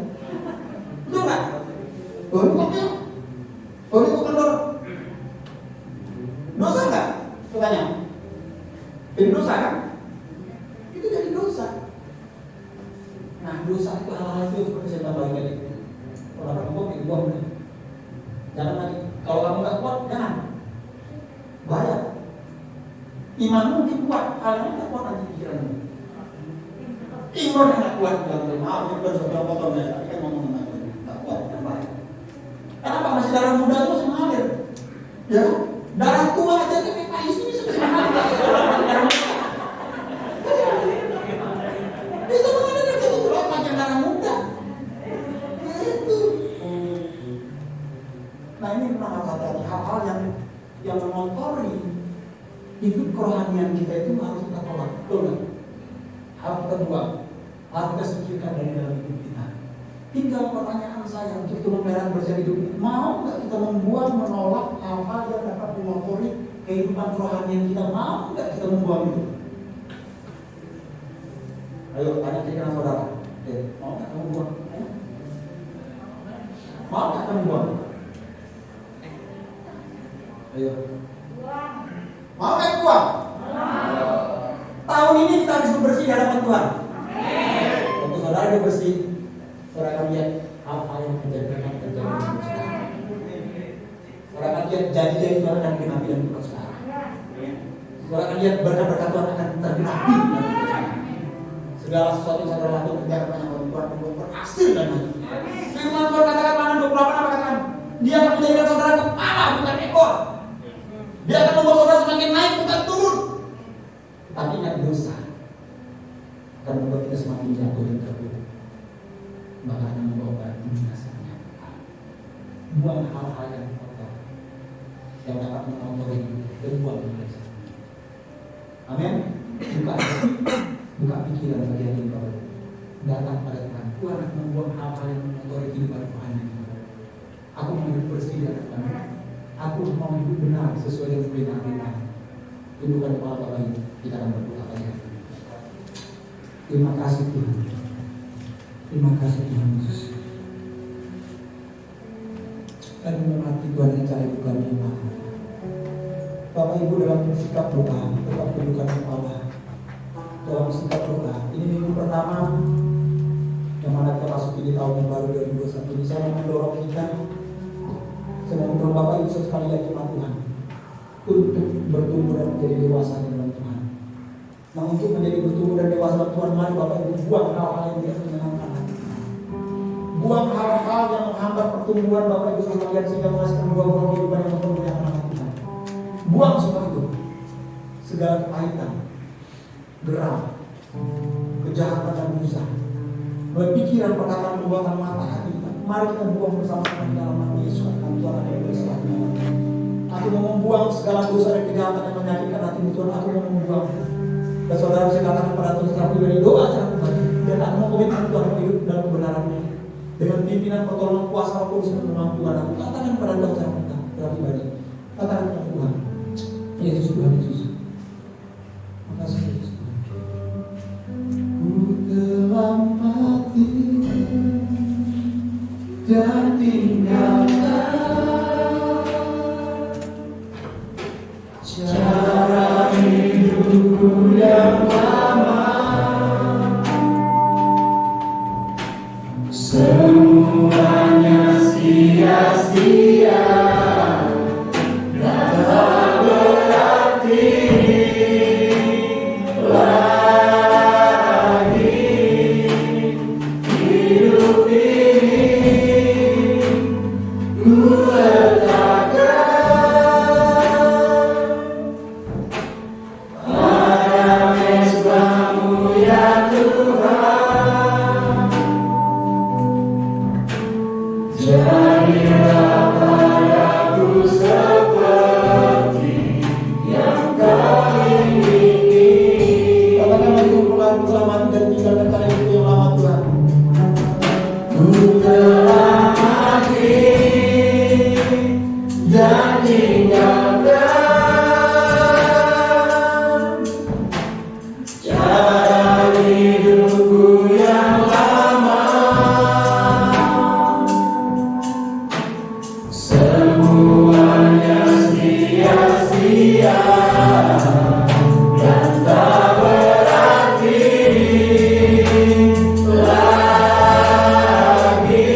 Betul nggak? Oh ini kok oh ini kok kendor? Dosa nggak? Tanya. Jadi dosa kan? Itu jadi dosa. Nah dosa itu hal-hal itu seperti saya tambahin tadi. Kalau ada kuat itu buang. Jangan lagi. Kalau kamu nggak kuat, jangan. Bahaya. Imanmu mungkin kuat, kalau nggak kuat nanti pikiranmu. Iman yang nggak kuat, maaf itu sudah potong ya, tapi kan ngomong nggak kuat, bahaya. Kenapa masih darah muda itu mengalir? Ya, darah tua aja kayak pais ini sudah mengalir. Bisa mengalir kayak gitu loh, panjang darah muda. Itu. Nah ini memang harus hati-hati hal-hal yang mengotori hidup kerohanian kita itu harus kita tolak, betul nggak? Harus kita buang, harus kita singkirkan dari dalam hidup kita. Tinggal pertanyaan saya untuk turun merah bersama hidup ini, mau nggak kita membuang, menolak hal-hal yang dapat mengotori kehidupan kerohanian kita? Mau nggak kita membuang itu? Ayo tanya kira saudara, mau nggak kamu buang? Mau nggak kamu buang? Ayo. Mau kan buang? Tahun ini kita harus bersih di hadapan Tuhan. Tentu saudara dia bersih. Saudara akan lihat hal-hal yang terjadi di saudara. Saudara akan lihat janji-janji Tuhan akan digenapi dalam hidup saudara. Saudara akan lihat berkat-berkat Tuhan akan tergenapi dalam hidup saudara. Segala sesuatu yang saudara lakukan kerjakan banyak orang Tuhan berhasil dan maju. Firman Tuhan katakan mana 28 apa katakan? Dia akan menjadikan saudara kepala bukan ekor. Dia akan membuat saudara semakin naik bukan turun. Tapi ingat dosa akan membuat kita semakin jatuh dan terpuruk. Bahkan akan membawa pada binasanya. Buang hal-hal yang kotor yang dapat mengotori dan buang dari sana. Amin. Buka pikiran bagian ini Bapak. Datang pada Tuhan. Tuhan akan membuang hal-hal yang mengotori kehidupan Tuhan ini. Aku mau hidup bersih di hadapan. Aku mau hidup benar sesuai dengan perintah-perintah. Tundukkan kepala Bapak ini. Kita akan berdoa pada hari ini. Terima kasih Tuhan. Terima kasih Tuhan Yesus. Kami menghormati Tuhan dengan cara ibu kami yang maha. Bapak Ibu dalam sikap doa, tetap tundukkan kepala. Dalam sikap doa, ini minggu pertama yang mana kita masuk di tahun yang baru 2021 ini. Saya mendorong kita, saya mendorong Bapak Ibu sekalian jemaat Tuhan untuk bertumbuh dan menjadi dewasa di dalam Tuhan. Nah, untuk menjadi bertumbuh dan dewasa dalam Tuhan, mari Bapak Ibu buang hal-hal yang tidak menyenangkan hati. Buang hal-hal yang menghambat pertumbuhan Bapak Ibu sekalian sehingga menghasilkan buah-buah kehidupan yang mempermuliakan nama Tuhan. Buang semua itu, segala kepahitan, geram, kejahatan dan dosa, pikiran, perkataan, perbuatan, mata, hati kita. Mari kita buang bersama-sama di dalam nama Yesus. Tuhan ada bersama. Aku mau membuang segala dosa dan kejahatan yang menyakitkan hati Tuhan. Aku mau membuang. Dan saudara saya katakan pada Tuhan secara pribadi, doa secara pribadi, dan aku mau komitmen Tuhan hidup dalam kebenarannya dengan pimpinan pertolongan kuasa Roh Kudus dan kemampuan. Aku katakan pada Tuhan secara pribadi, katakan kepada Tuhan, Yesus Tuhan Yesus. Makasih Yesus. Ku telah mati dan tinggalkan cara hidupku yang lama. Semuanya sia-sia dan tak berarti lagi hidup ini. Ku letakkan pada mezbamu ya Tuhan. Jadilah padaku seperti yang Kau ingini. Katakan lagi Tuhan, telah mati dan tinggalkan cara hidup yang lama Tuhan. Ku telah mati dan tinggalkan cara hidupku yang lama. Semuanya sia-sia dan tak berarti lagi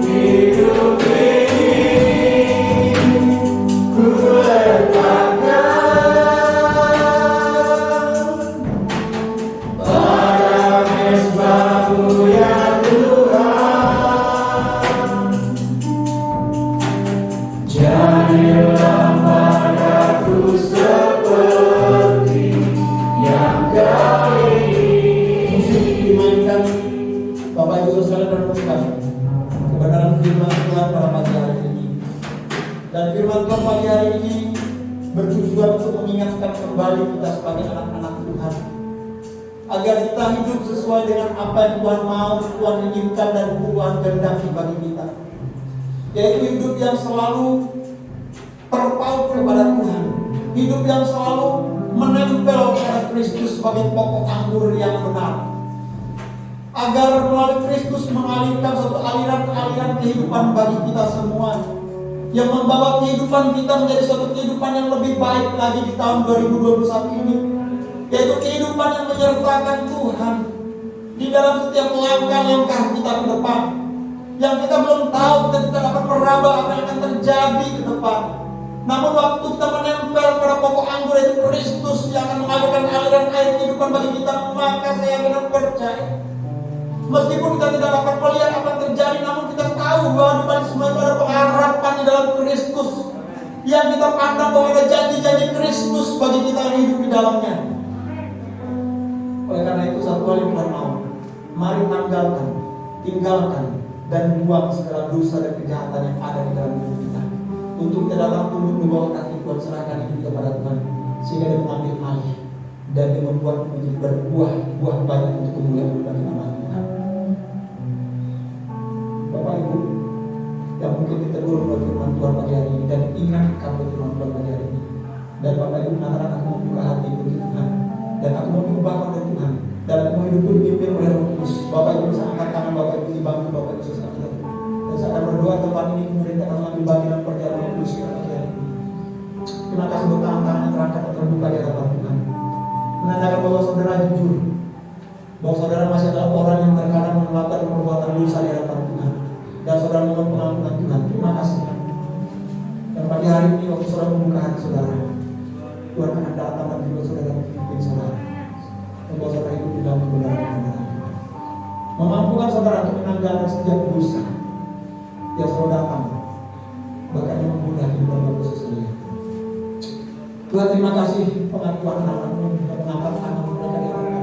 hidup ini. Ku letakkan pada mezbamu ya Tuhan. Jadilah padaku seperti yang Kau ingini. Musik dimainkan Bapak Ibu sekalian merenungkan kebenaran firman Tuhan pada pagi hari ini. Dan firman Tuhan pagi hari ini bertujuan untuk mengingatkan kembali kita sebagai anak-anak Tuhan, agar kita hidup sesuai dengan apa yang Tuhan mau, Tuhan inginkan dan Tuhan kehendaki bagi kita, yaitu hidup yang selalu terpaut kepada Tuhan, hidup yang selalu menempel kepada Kristus sebagai pokok anggur yang benar, agar melalui Kristus mengalirkan suatu aliran-aliran kehidupan bagi kita semua, yang membawa kehidupan kita menjadi suatu kehidupan yang lebih baik lagi di tahun 2021 ini, yaitu kehidupan yang menyertakan Tuhan, di dalam setiap langkah-langkah kita ke depan. Yang kita belum tahu, kita tidak dapat meraba apa yang akan terjadi ke depan. Namun waktu kita menempel pada pokok anggur itu Kristus yang akan mengalirkan aliran air kehidupan bagi kita, maka saya benar percaya. Meskipun kita tidak dapat melihat apa yang terjadi, namun kita tahu bahwa di balik semua itu ada pengharapan di dalam Kristus. Yang kita pandang bahwa ada janji-janji Kristus bagi kita yang hidup di dalamnya. Oleh karena itu satu hal yang Tuhan mau, mari tinggalkan dan buang segala dosa dan kejahatan yang ada di dalam hidup kita. Untuk kita datang tunduk di bawah kaki Tuhan, serahkan hidup kita pada Tuhan, sehingga dia mengambil alih dan dia membuat menjadi berbuah banyak untuk kemuliaan bagi nama Tuhan. Bapak Ibu yang mungkin ditegur oleh firman Tuhan pagi hari ini dan ingatkan oleh firman Tuhan pagi hari ini, dan Bapak Ibu mengatakan aku mau buka hati bagi Tuhan dan aku mau diubahkan oleh Tuhan dan aku mau hidupku dipimpin oleh Roh Kudus. Bapak Ibu bisa angkat tangan Bapak Ibu di bangku Bapak Ibu sesaat ini. Dan saya akan berdoa tempat ini kemudian kita akan mengambil bagian dan perjalanan kudus pagi hari ini. Terima kasih untuk tangan-tangan yang terangkat dan terbuka di hadapan Tuhan. Menandakan bahwa saudara jujur, bahwa saudara masih adalah orang yang terkadang melakukan perbuatan dosa di hadapan Tuhan, dan saudara mohon pengampunan Tuhan. Terima kasih Tuhan. Dan pagi hari ini waktu saudara membuka hati saudara, Tuhan akan datang dan juga saudara memimpin saudara, membawa saudara hidup di dalam kebenaran Tuhan. Memampukan saudara untuk menanggalkan setiap dosa yang selalu datang, bahkan yang membunuh hidup dan sesuai. Tuhan terima kasih pengakuan anak-anak-Mu dan mengangkat tangan mereka di hadapan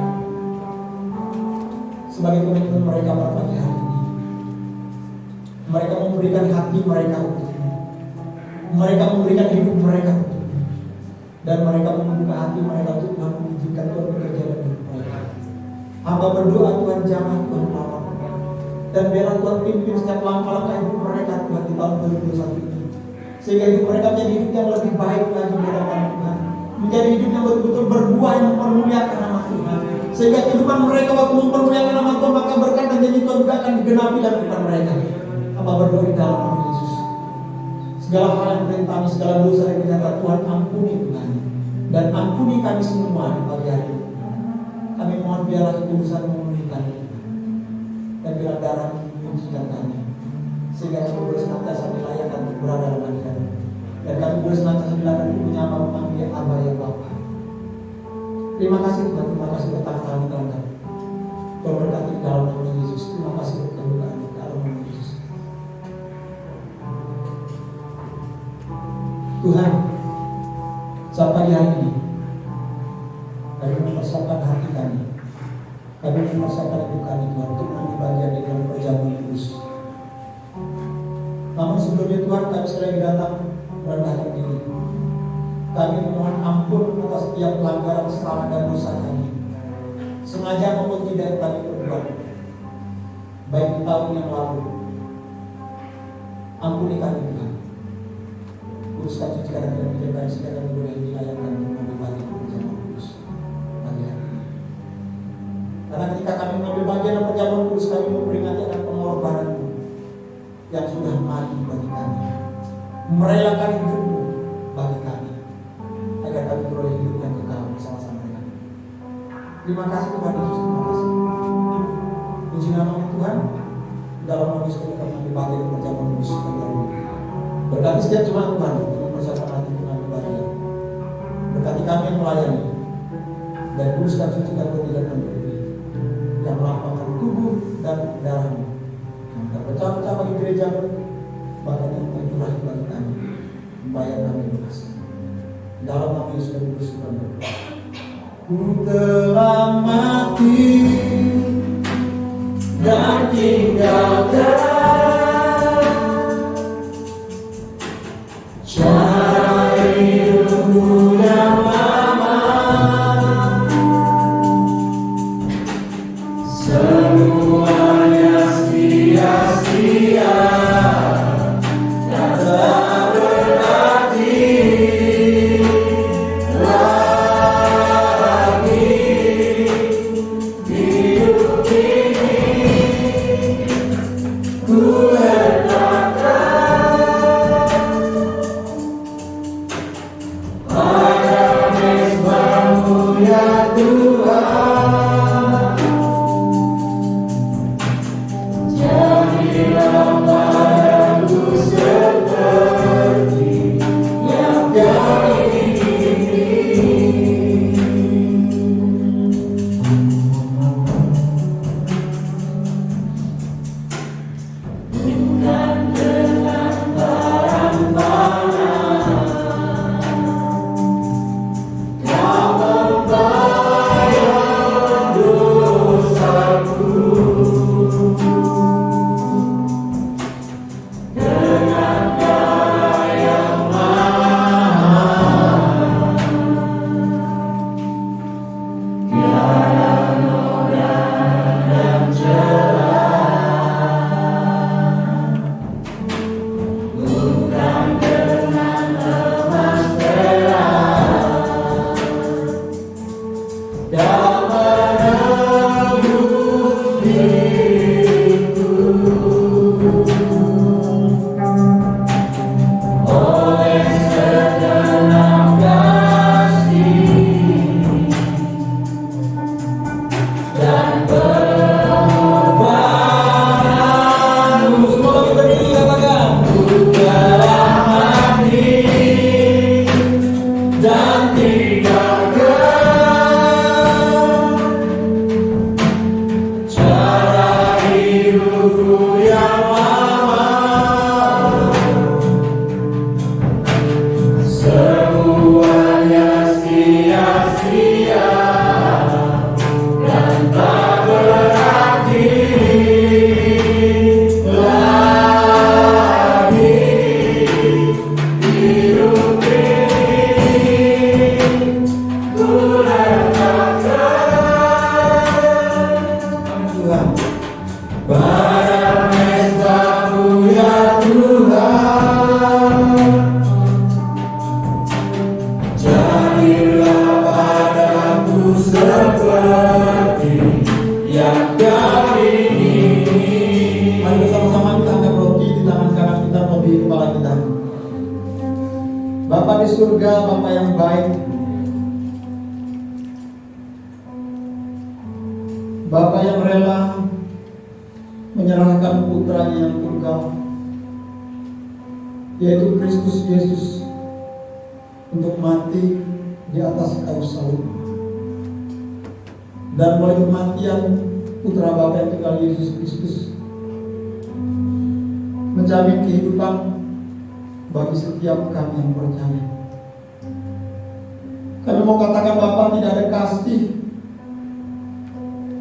sebagai komitmen mereka pada pagi hari ini. Mereka memberikan hati mereka untukmu, mereka memberikan hidup mereka untukmu, dan mereka membuka hati mereka untuk Tuhan mengizinkan Tuhan bekerja dalam hidup mereka. Hamba berdoa Tuhan jamah Tuhan lawan, dan biarlah Tuhan pimpin setiap langkah-langkah hidup mereka Tuhan di tahun 2021 ini, sehingga hidup mereka menjadi hidup yang lebih baik lagi di hadapan Tuhan, menjadi hidup yang betul-betul berbuah yang mempermuliakan nama Tuhan, sehingga kehidupan mereka waktu mempermuliakan nama Tuhan, maka berkat dan janji Tuhan juga akan digenapi dalam kehidupan mereka. Hamba berdoa di dalam nama Yesus, segala hal yang merintangi, segala dosa dan kejahatan Tuhan ampuni Tuhan, dan ampuni kami semua di pagi hari ini. Kami mohon biarlah kekudusan memenuhi kami, dan biarlah darah menyucikan kami, sehingga kami boleh senantiasa dilayakan untuk berada dalam hadirat, dan kami boleh senantiasa dilayakan untuk menyapa memanggil Abah ya Bapa. Terima kasih Tuhan, terima kasih untuk tangan kami. Tuhan berkati dalam nama Yesus. Terima kasih untuk kebukaan dalam nama Yesus. Tuhan, saat pagi hari ini kami mempersiapkan hati kami mempersiapkan hidup kami Tuhan untuk menjadi bagian di dalam perjamuan kudus. Namun sebelumnya Tuhan, kami sekali lagi datang merendahkan diri. Kami memohon ampun atas setiap pelanggaran, kesalahan dan dosa kami, sengaja maupun tidak kami perbuat, baik di tahun yang lalu. Ampuni kami Tuhan, kuduskan suci kami dan menjadikan sehingga kami boleh dilayakkan mengambil bagian perjamuan kudus pagi hari ini. Karena ketika kami mengambil bagian dalam perjamuan kudus, kami memperingati akan pengorbanan-Mu yang sudah mati bagi kami, merelakan hidup-Mu bagi kami, agar kami beroleh hidup yang kekal bersama-sama dengan Mu. Terima kasih Tuhan Yesus, terima kasih. Puji nama Tuhan. Dalam nama Yesus kami mengambil bagian dalam perjamuan kudus pagi hari ini. Berkati setiap jemaat Tuhan untuk mempersiapkan hati untuk mengambil bagian. Berkati kami yang melayani, dan kuduskan suci dan tidak berlebih, yang melambangkan tubuh dan darah-Mu yang terpecah-pecah bagi gereja, bahkan yang mencurah bagi kami, membayar kami lunas. Dalam nama Yesus Kristus Tuhan berdoa. Ku telah mati dan tinggalkan cari hidupmu yang lama, semuanya sia-sia dan tak berarti lagi hidup ini. Ku letakkan pada mezbah-Mu ya Tuhan, Bapa di surga, Bapa yang baik, Bapa yang rela menyerahkan putranya yang tunggal, yaitu Kristus Yesus, untuk mati di atas kayu salib. Dan melalui kematian putra Bapa yang tunggal Yesus Kristus menjamin kehidupan bagi setiap kami yang percaya. Kami mau katakan Bapa, tidak ada kasih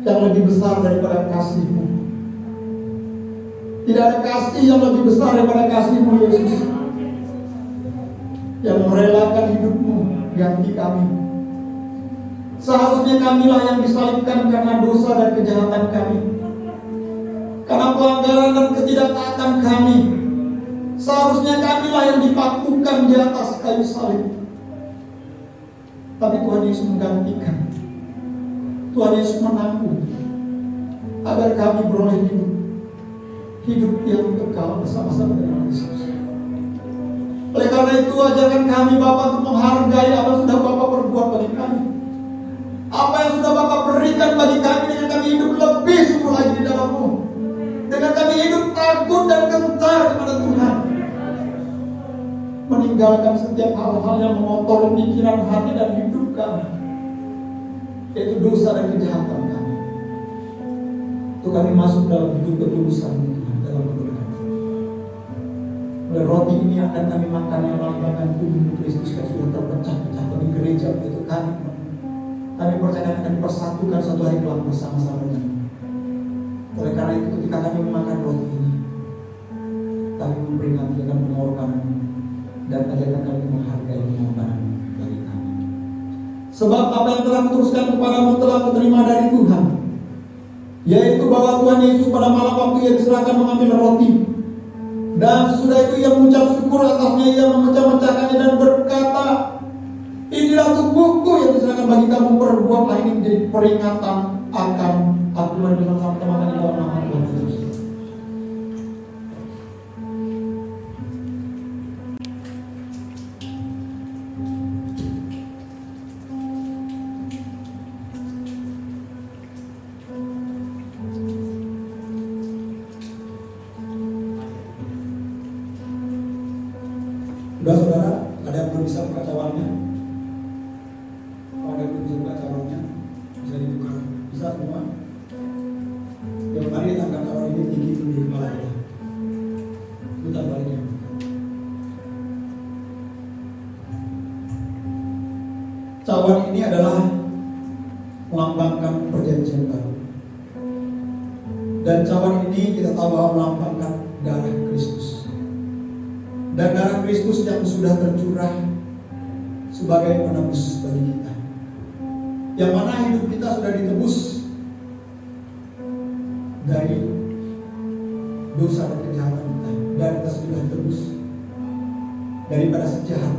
yang lebih besar daripada kasih-Mu. Tidak ada kasih yang lebih besar daripada kasih-Mu Yesus, yang merelakan hidup-Mu ganti kami. Seharusnya kamilah yang disalibkan karena dosa dan kejahatan kami, karena pelanggaran dan ketidaktaatan kami. Seharusnya kamilah yang dipakukan di atas kayu salib. Tapi Tuhan Yesus menggantikan. Tuhan Yesus menanggung agar kami beroleh hidup yang kekal bersama-sama dengan Yesus. Oleh karena itu, ajarkan kami Bapa untuk menghargai apa yang sudah Bapa perbuat bagi kami, apa yang sudah Bapa berikan bagi kami, dengan kami hidup lebih sungguh lagi di dalam-Mu, dengan kami hidup takut dan gentar kepada Tuhan, meninggalkan setiap hal-hal yang mengotori pikiran, hati, dan hidup kami, yaitu dosa dan kejahatan kami. Untuk kami masuk dalam hidup ketulusan Tuhan, dalam kebenaran. Oleh roti ini akan kami makan yang melambangkan tubuh Kristus yang sudah terpecah-pecah bagi gereja, itu kami percaya akan dipersatukan suatu hari kelak bersama-sama dengan. Oleh karena itu, ketika kami memakan roti ini, kami memperingati dengan pengorbanan dan ajarkan kami menghargai pengorbanan bagi kami. Sebab apa yang telah kuteruskan kepadamu telah kuterima dari Tuhan, yaitu bahwa Tuhan Yesus pada malam waktu ia diserahkan mengambil roti, dan sesudah itu ia mengucap syukur atasnya, ia memecah-mecahkannya dan berkata, inilah tubuhku yang diserahkan bagi kamu, perbuatlah ini menjadi peringatan akan aku. Mari bersama-sama kita makan di dalam nama Tuhan Yesus. Sudah saudara, ada yang belum bisa buka cawannya? Kalau ada yang belum bisa buka cawannya, bisa dibuka. Bisa semua? Yang mari angkat cawan ini tinggi di kepala kita. Putar baliknya. Cawan ini adalah melambangkan perjanjian baru. Dan cawan ini kita tahu bahwa melambangkan darah Kristus. Dan darah Kristus yang sudah tercurah sebagai penebus bagi kita. Yang mana hidup kita sudah ditebus dari dosa dan kejahatan kita. Dan kita sudah ditebus daripada sejahat.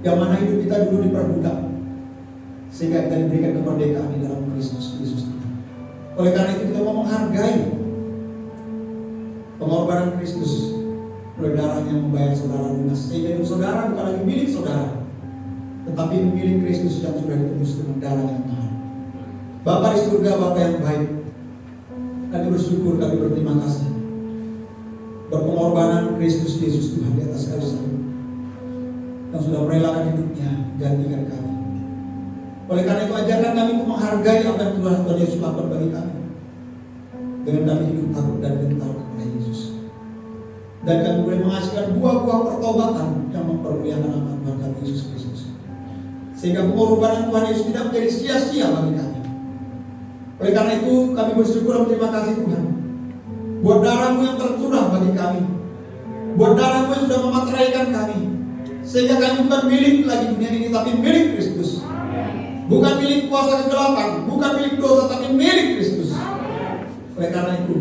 Yang mana hidup kita dulu diperbudak, sehingga kita diberikan kemerdekaan di dalam Kristus Yesus. Oleh karena itu kita mau menghargai pengorbanan Kristus oleh darahnya membayar saudara lunas, sehingga hidup saudara bukan lagi milik saudara, tetapi milik Kristus yang sudah ditebus dengan darah yang mahal. Bapa di surga, Bapa yang baik, kami bersyukur, kami berterima kasih berpengorbanan Kristus Yesus Tuhan di atas kayu salib yang sudah merelakan hidupnya gantikan kami. Oleh karena itu ajarkan kami untuk menghargai apa yang Tuhan Yesus lakukan bagi kami, dengan kami hidup takut dan gentar kepada Yesus, dan kami boleh menghasilkan buah-buah pertobatan yang mempermuliakan nama Tuhan kami Yesus Kristus, sehingga pengorbanan Tuhan Yesus tidak menjadi sia-sia bagi kami. Oleh karena itu kami bersyukur dan berterima kasih Tuhan buat darah-Mu yang tercurah bagi kami, buat darah-Mu yang sudah memateraikan kami, sehingga kami bukan milik lagi dunia ini, tapi milik Kristus. Bukan milik kuasa kegelapan, bukan milik dosa, tapi milik Kristus. Oleh karena itu,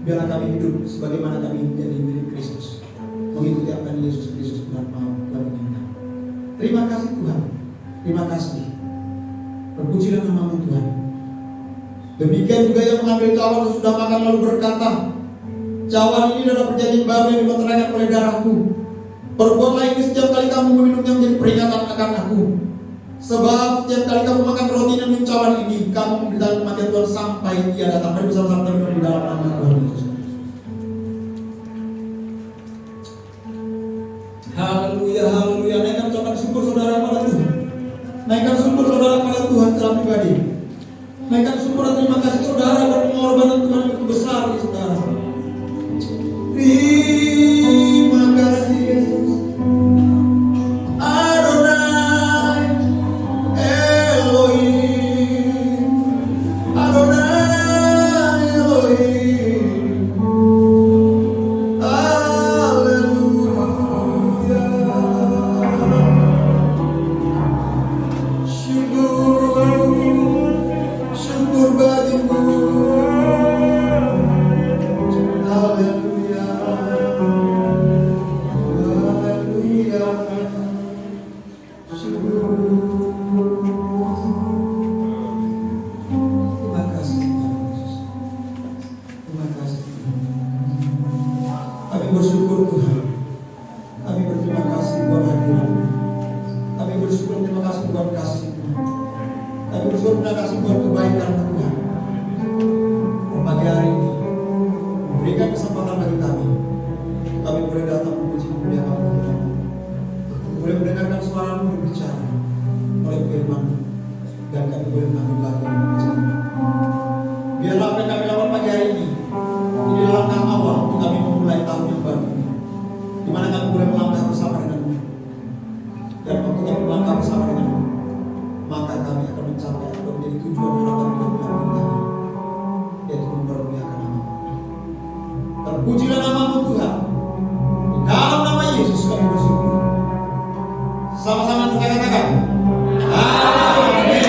biarlah kami hidup sebagaimana kami menjadi milik Kristus, mengikuti apa yang Yesus Kristus Tuhan mau kami minta. Terima kasih Tuhan, terima kasih. Terpujilah nama-Mu Tuhan. Demikian juga yang mengambil cawan yang sudah makan lalu berkata, cawan ini adalah perjanjian baru yang dimeteraikan oleh darah-Ku. Perbuatlah ini setiap kali kamu meminumnya menjadi peringatan akan Aku. Sebab setiap kali kamu makan roti dan minum cawan ini, kamu memberitakan kematian Tuhan sampai Dia datang. Mari bersama-sama minum di dalam nama Tuhan Yesus. Haleluya, haleluya. Naikkan ucapan syukur saudara pada Tuhan. Naikkan syukur saudara pada Tuhan secara pribadi. Naikkan syukur dan terima kasih saudara buat pengorbanan Tuhan yang begitu besar di saudara. Terima kasih Yesus. Terpujilah nama-Mu Tuhan. Di dalam nama Yesus kami bersyukur. Sama-sama kita katakan amin.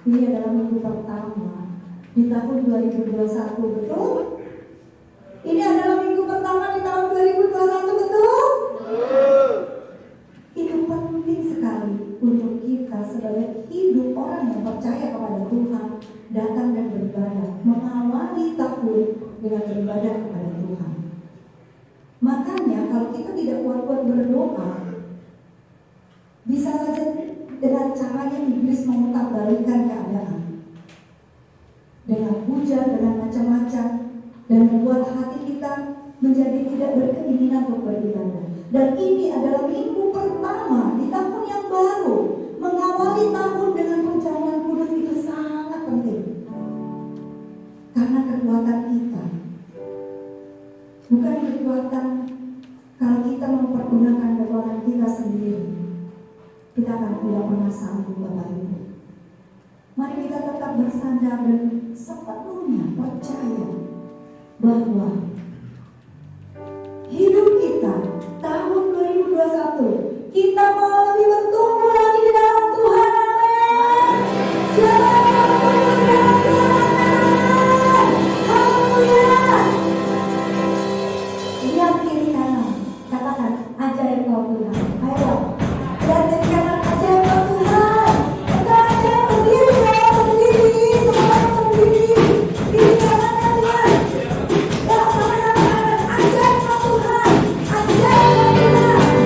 Ini adalah minggu pertama di tahun 2021, betul? Ini adalah minggu pertama di tahun 2021, betul? Itu penting sekali untuk kita sebagai hidup orang yang percaya kepada Tuhan, datang dan beribadah, mengawali tahun dengan beribadah kepada Tuhan. Maka kalau kita tidak kuat-kuat berdoa, bisa saja dengan caranya iblis memutarbalikkan keadaan. Dengan hujan, dengan macam-macam, dan membuat hati kita menjadi tidak berkeinginan untuk beribadah. Dan ini adalah minggu pertama di tahun yang baru. Mengawali tahun dengan perjamuan kudus itu sangat penting. Karena kekuatan kita bukan kekuatan kalau kita mempergunakan kekuatan kita sendiri, kita akan tidak pernah sanggup, Bapak Ibu. Mari kita tetap bersandar dan sepenuhnya percaya bahwa hidup kita tahun 2021 kita mau lebih bertumbuh lagi di dalam Tuhan. Amin. Siapa yang mau bertumbuh di dalam Tuhan? Haleluya. Lihat kiri kanan, katakan ajaib kau Tuhan. Ayo, lihat kiri kanan, ajaib kau Tuhan. Kita ajaib berdiri, saya berdiri, semua berdiri. Kiri kanan ya Tuhan. Ya sama-sama ajaib kau Tuhan, ajaib kau Tuhan.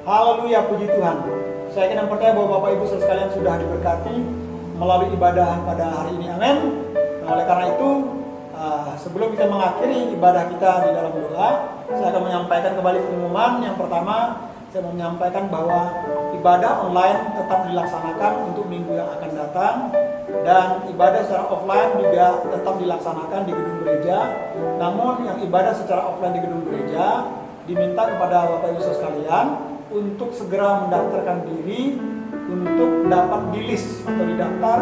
Haleluya, puji Tuhan. Saya yakin dan percaya bahwa Bapak Ibu sekalian sudah diberkati melalui ibadah pada hari ini. Amin. Nah, oleh karena itu, sebelum kita mengakhiri ibadah kita di dalam doa, saya akan menyampaikan kembali pengumuman. Yang pertama, saya mau menyampaikan bahwa ibadah online tetap dilaksanakan untuk minggu yang akan datang, dan ibadah secara offline juga tetap dilaksanakan di gedung gereja. Namun yang ibadah secara offline di gedung gereja diminta kepada Bapak Ibu sekalian untuk segera mendaftarkan diri untuk dapat di list atau didaftar,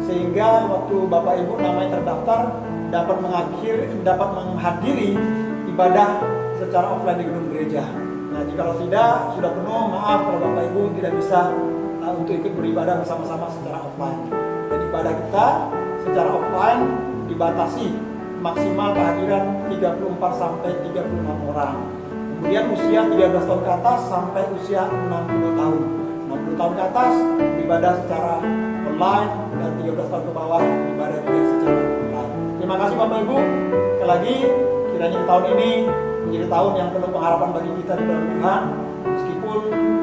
sehingga waktu Bapak Ibu namanya terdaftar dapat menghadiri ibadah secara offline di gedung gereja. Nah, jika tidak sudah penuh, maaf kalau Bapak Ibu tidak bisa untuk ikut beribadah bersama-sama secara offline. Dan ibadah kita secara offline dibatasi maksimal kehadiran 34 sampai 36 orang. Kemudian usia 13 tahun ke atas sampai usia 60 tahun. 60 tahun ke atas ibadah secara online, dan 13 tahun ke bawah ibadah juga secara online. Terima kasih Bapak Ibu. Sekali lagi, kiranya di tahun ini menjadi tahun yang penuh pengharapan bagi kita di dalam Tuhan. Meskipun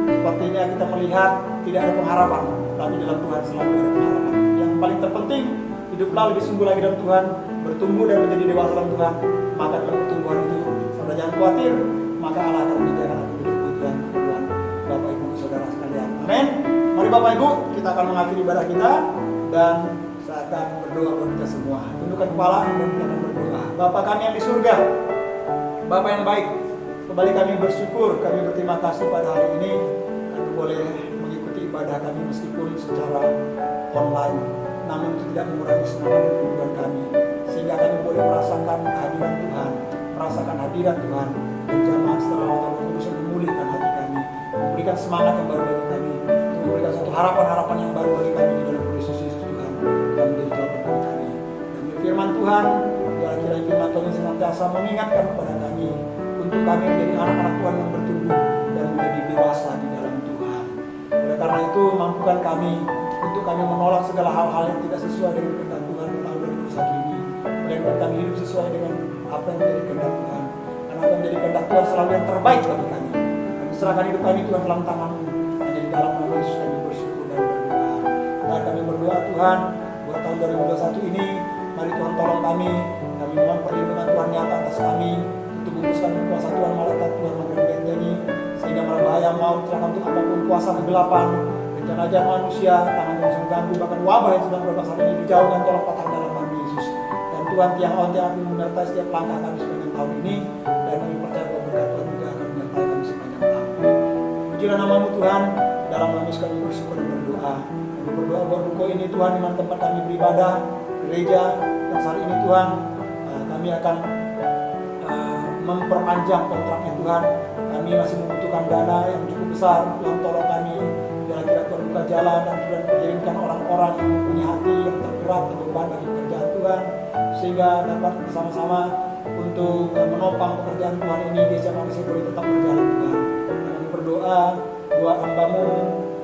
sepertinya kita melihat tidak ada pengharapan, tapi dalam Tuhan selalu ada pengharapan. Yang paling terpenting, hiduplah lebih sungguh lagi dalam Tuhan, bertumbuh dan menjadi dewasa dalam Tuhan. Maka dalam pertumbuhan itu, saudara jangan khawatir, maka Allah akan menyediakan kebutuhan Bapak Ibu saudara sekalian. Amin. Mari Bapak Ibu, kita akan mengakhiri ibadah kita, dan saya akan berdoa buat kita semua. Tundukkan kepala dan kita akan berdoa. Bapa kami yang di surga, Bapa yang baik, kembali kami bersyukur, kami berterima kasih pada hari ini kami boleh mengikuti ibadah kami meskipun secara online, namun itu tidak mengurangi semangat dan kerinduan kami, sehingga kami boleh merasakan kehadiran Tuhan, merasakan hadirat Tuhan, dan jamaah setelah Allah bisa memulihkan hati kami, memberikan semangat yang baru bagi kami, memberikan satu harapan-harapan yang baru bagi kami di dalam Kristus Yesus Tuhan, yang menjadi jawaban bagi kami. Dan firman Tuhan, biarlah kiranya firman Tuhan senantiasa mengingatkan kepada kami untuk kami menjadi anak-anak Tuhan yang bertumbuh dan menjadi dewasa di dalam Tuhan. Oleh karena itu, mampukan kami untuk kami menolak segala hal-hal yang tidak sesuai dengan kehendak Tuhan di tahun 2021 ini, melainkan kami hidup sesuai dengan apa yang menjadi kehendak Tuhan. Karena apa yang menjadi kehendak Tuhan selalu yang terbaik bagi kami. Kami serahkan hidup kami Tuhan dalam tangan-Mu. Hanya di dalam nama Yesus kami bersyukur dan berdoa. Dan kami berdoa Tuhan, buat tahun 2021 ini, mari Tuhan tolong kami. Kami mohon perlindungan Tuhan nyata atas kami, untuk bungkuskan kuasa Tuhan, malaikat Tuhan membentengi, sehingga malah bahaya maut, celaka untuk apapun kuasa kegelapan, rencana manusia, tangan yang sedang mengganggu, bahkan wabah yang sedang berubah saat ini dijauhkan, tolong patah dalam nama Yesus. Dan Tuhan tiang yang akan menyertai setiap langkah kami sepanjang tahun ini, dan kami percaya bahwa berkat Tuhan juga akan menyertai kami sepanjang tahun ini. Pujilah nama-Mu Tuhan, dalam nama Yesus kami bersyukur dan berdoa. Kami berdoa buat ruko ini Tuhan, di mana tempat kami beribadah, gereja yang saat ini Tuhan, kami akan memperpanjang kontraknya Tuhan. Kami masih membutuhkan dana yang cukup besar. Tuhan tolong kami, kira-kira Tuhan buka jalan, dan Tuhan kirimkan orang-orang yang mempunyai hati yang tergerak berbeban bagi pekerjaan Tuhan, sehingga dapat bersama-sama untuk menopang pekerjaan Tuhan ini di zaman manusia boleh tetap berjalan Tuhan. Dan kami berdoa buat hamba-Mu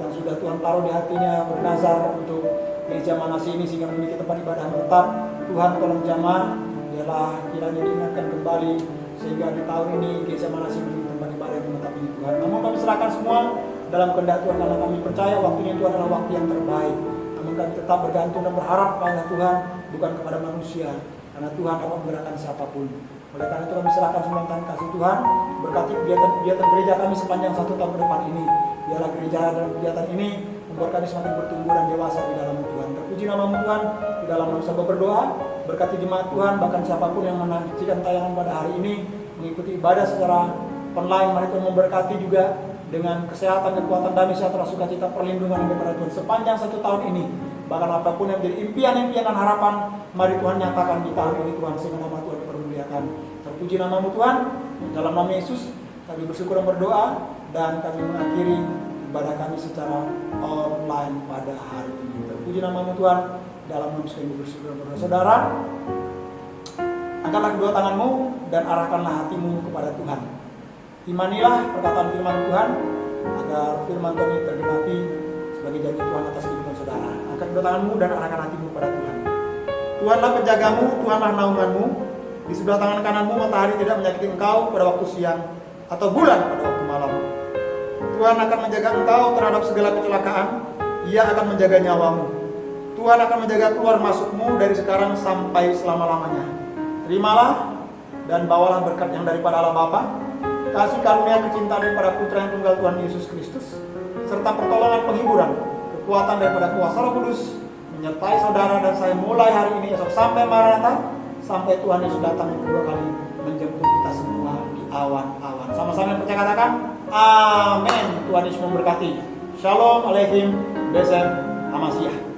yang sudah Tuhan taruh di hatinya bernazar untuk gereja Manase ini sehingga memiliki tempat ibadah yang tetap. Tuhan tolong jamaah, biarlah kiranya diingatkan kembali sehingga di tahun ini gereja Manase memiliki tempat ibadah yang tetap ini Tuhan. Namun kami serahkan semua dalam kehendak Tuhan, karena kami percaya waktunya Tuhan adalah waktu yang terbaik. Namun kami tetap bergantung dan berharap kepada Tuhan, bukan kepada manusia, karena Tuhan dapat menggerakkan siapapun. Oleh karena itu kami serahkan semua tangan kasih Tuhan, berkati kegiatan gereja kami sepanjang 1 tahun ke depan ini. Biarlah gereja dan kegiatan ini membuat kami semakin bertumbuh dan dewasa di dalam Tuhan. Terpuji nama-Mu Tuhan, di dalam nama saya berdoa, berkati jemaat Tuhan, bahkan siapapun yang menyaksikan tayangan pada hari ini, mengikuti ibadah secara online, mari Tuhan memberkati juga dengan kesehatan, kekuatan, damai, sejahtera, sukacita, perlindungan daripada Tuhan sepanjang 1 tahun ini. Bahkan apapun yang menjadi impian-impian dan harapan, mari Tuhan nyatakan di tahun ini Tuhan, sehingga nama Tuhan dipermuliakan. Terpuji nama-Mu Tuhan, dalam nama Yesus kami bersyukur dan berdoa, dan kami mengakhiri ibadah kami secara online pada hari ini. Terpuji nama-Mu Tuhan, dalam nama Yesus kami bersyukur dan berdoa. Saudara, angkatlah kedua tanganmu dan arahkanlah hatimu kepada Tuhan. Imanilah perkataan firman Tuhan, agar firman Tuhan ini tergenapi sebagai janji Tuhan atas kehidupan saudara. Angkat kedua tanganmu dan arahkan hatimu pada Tuhan. Tuhanlah penjagamu, Tuhanlah naunganmu. Di sebelah tangan kananmu matahari tidak menyakiti engkau pada waktu siang, atau bulan pada waktu malam. Tuhan akan menjaga engkau terhadap segala kecelakaan. Ia akan menjaga nyawamu. Tuhan akan menjaga keluar masukmu dari sekarang sampai selama-lamanya. Terimalah dan bawalah berkat yang daripada Allah Bapa, kasih karunia kecintaan daripada Putra yang tunggal Tuhan Yesus Kristus, serta pertolongan penghiburan, kekuatan daripada kuasa Roh Kudus, menyertai saudara dan saya mulai hari ini esok sampai Maranatha, sampai Tuhan Yesus datang kedua kali menjemput kita semua di awan-awan. Sama-sama percaya katakan, amin. Tuhan Yesus memberkati. Shalom Aleichem, Besem, Hamasiah.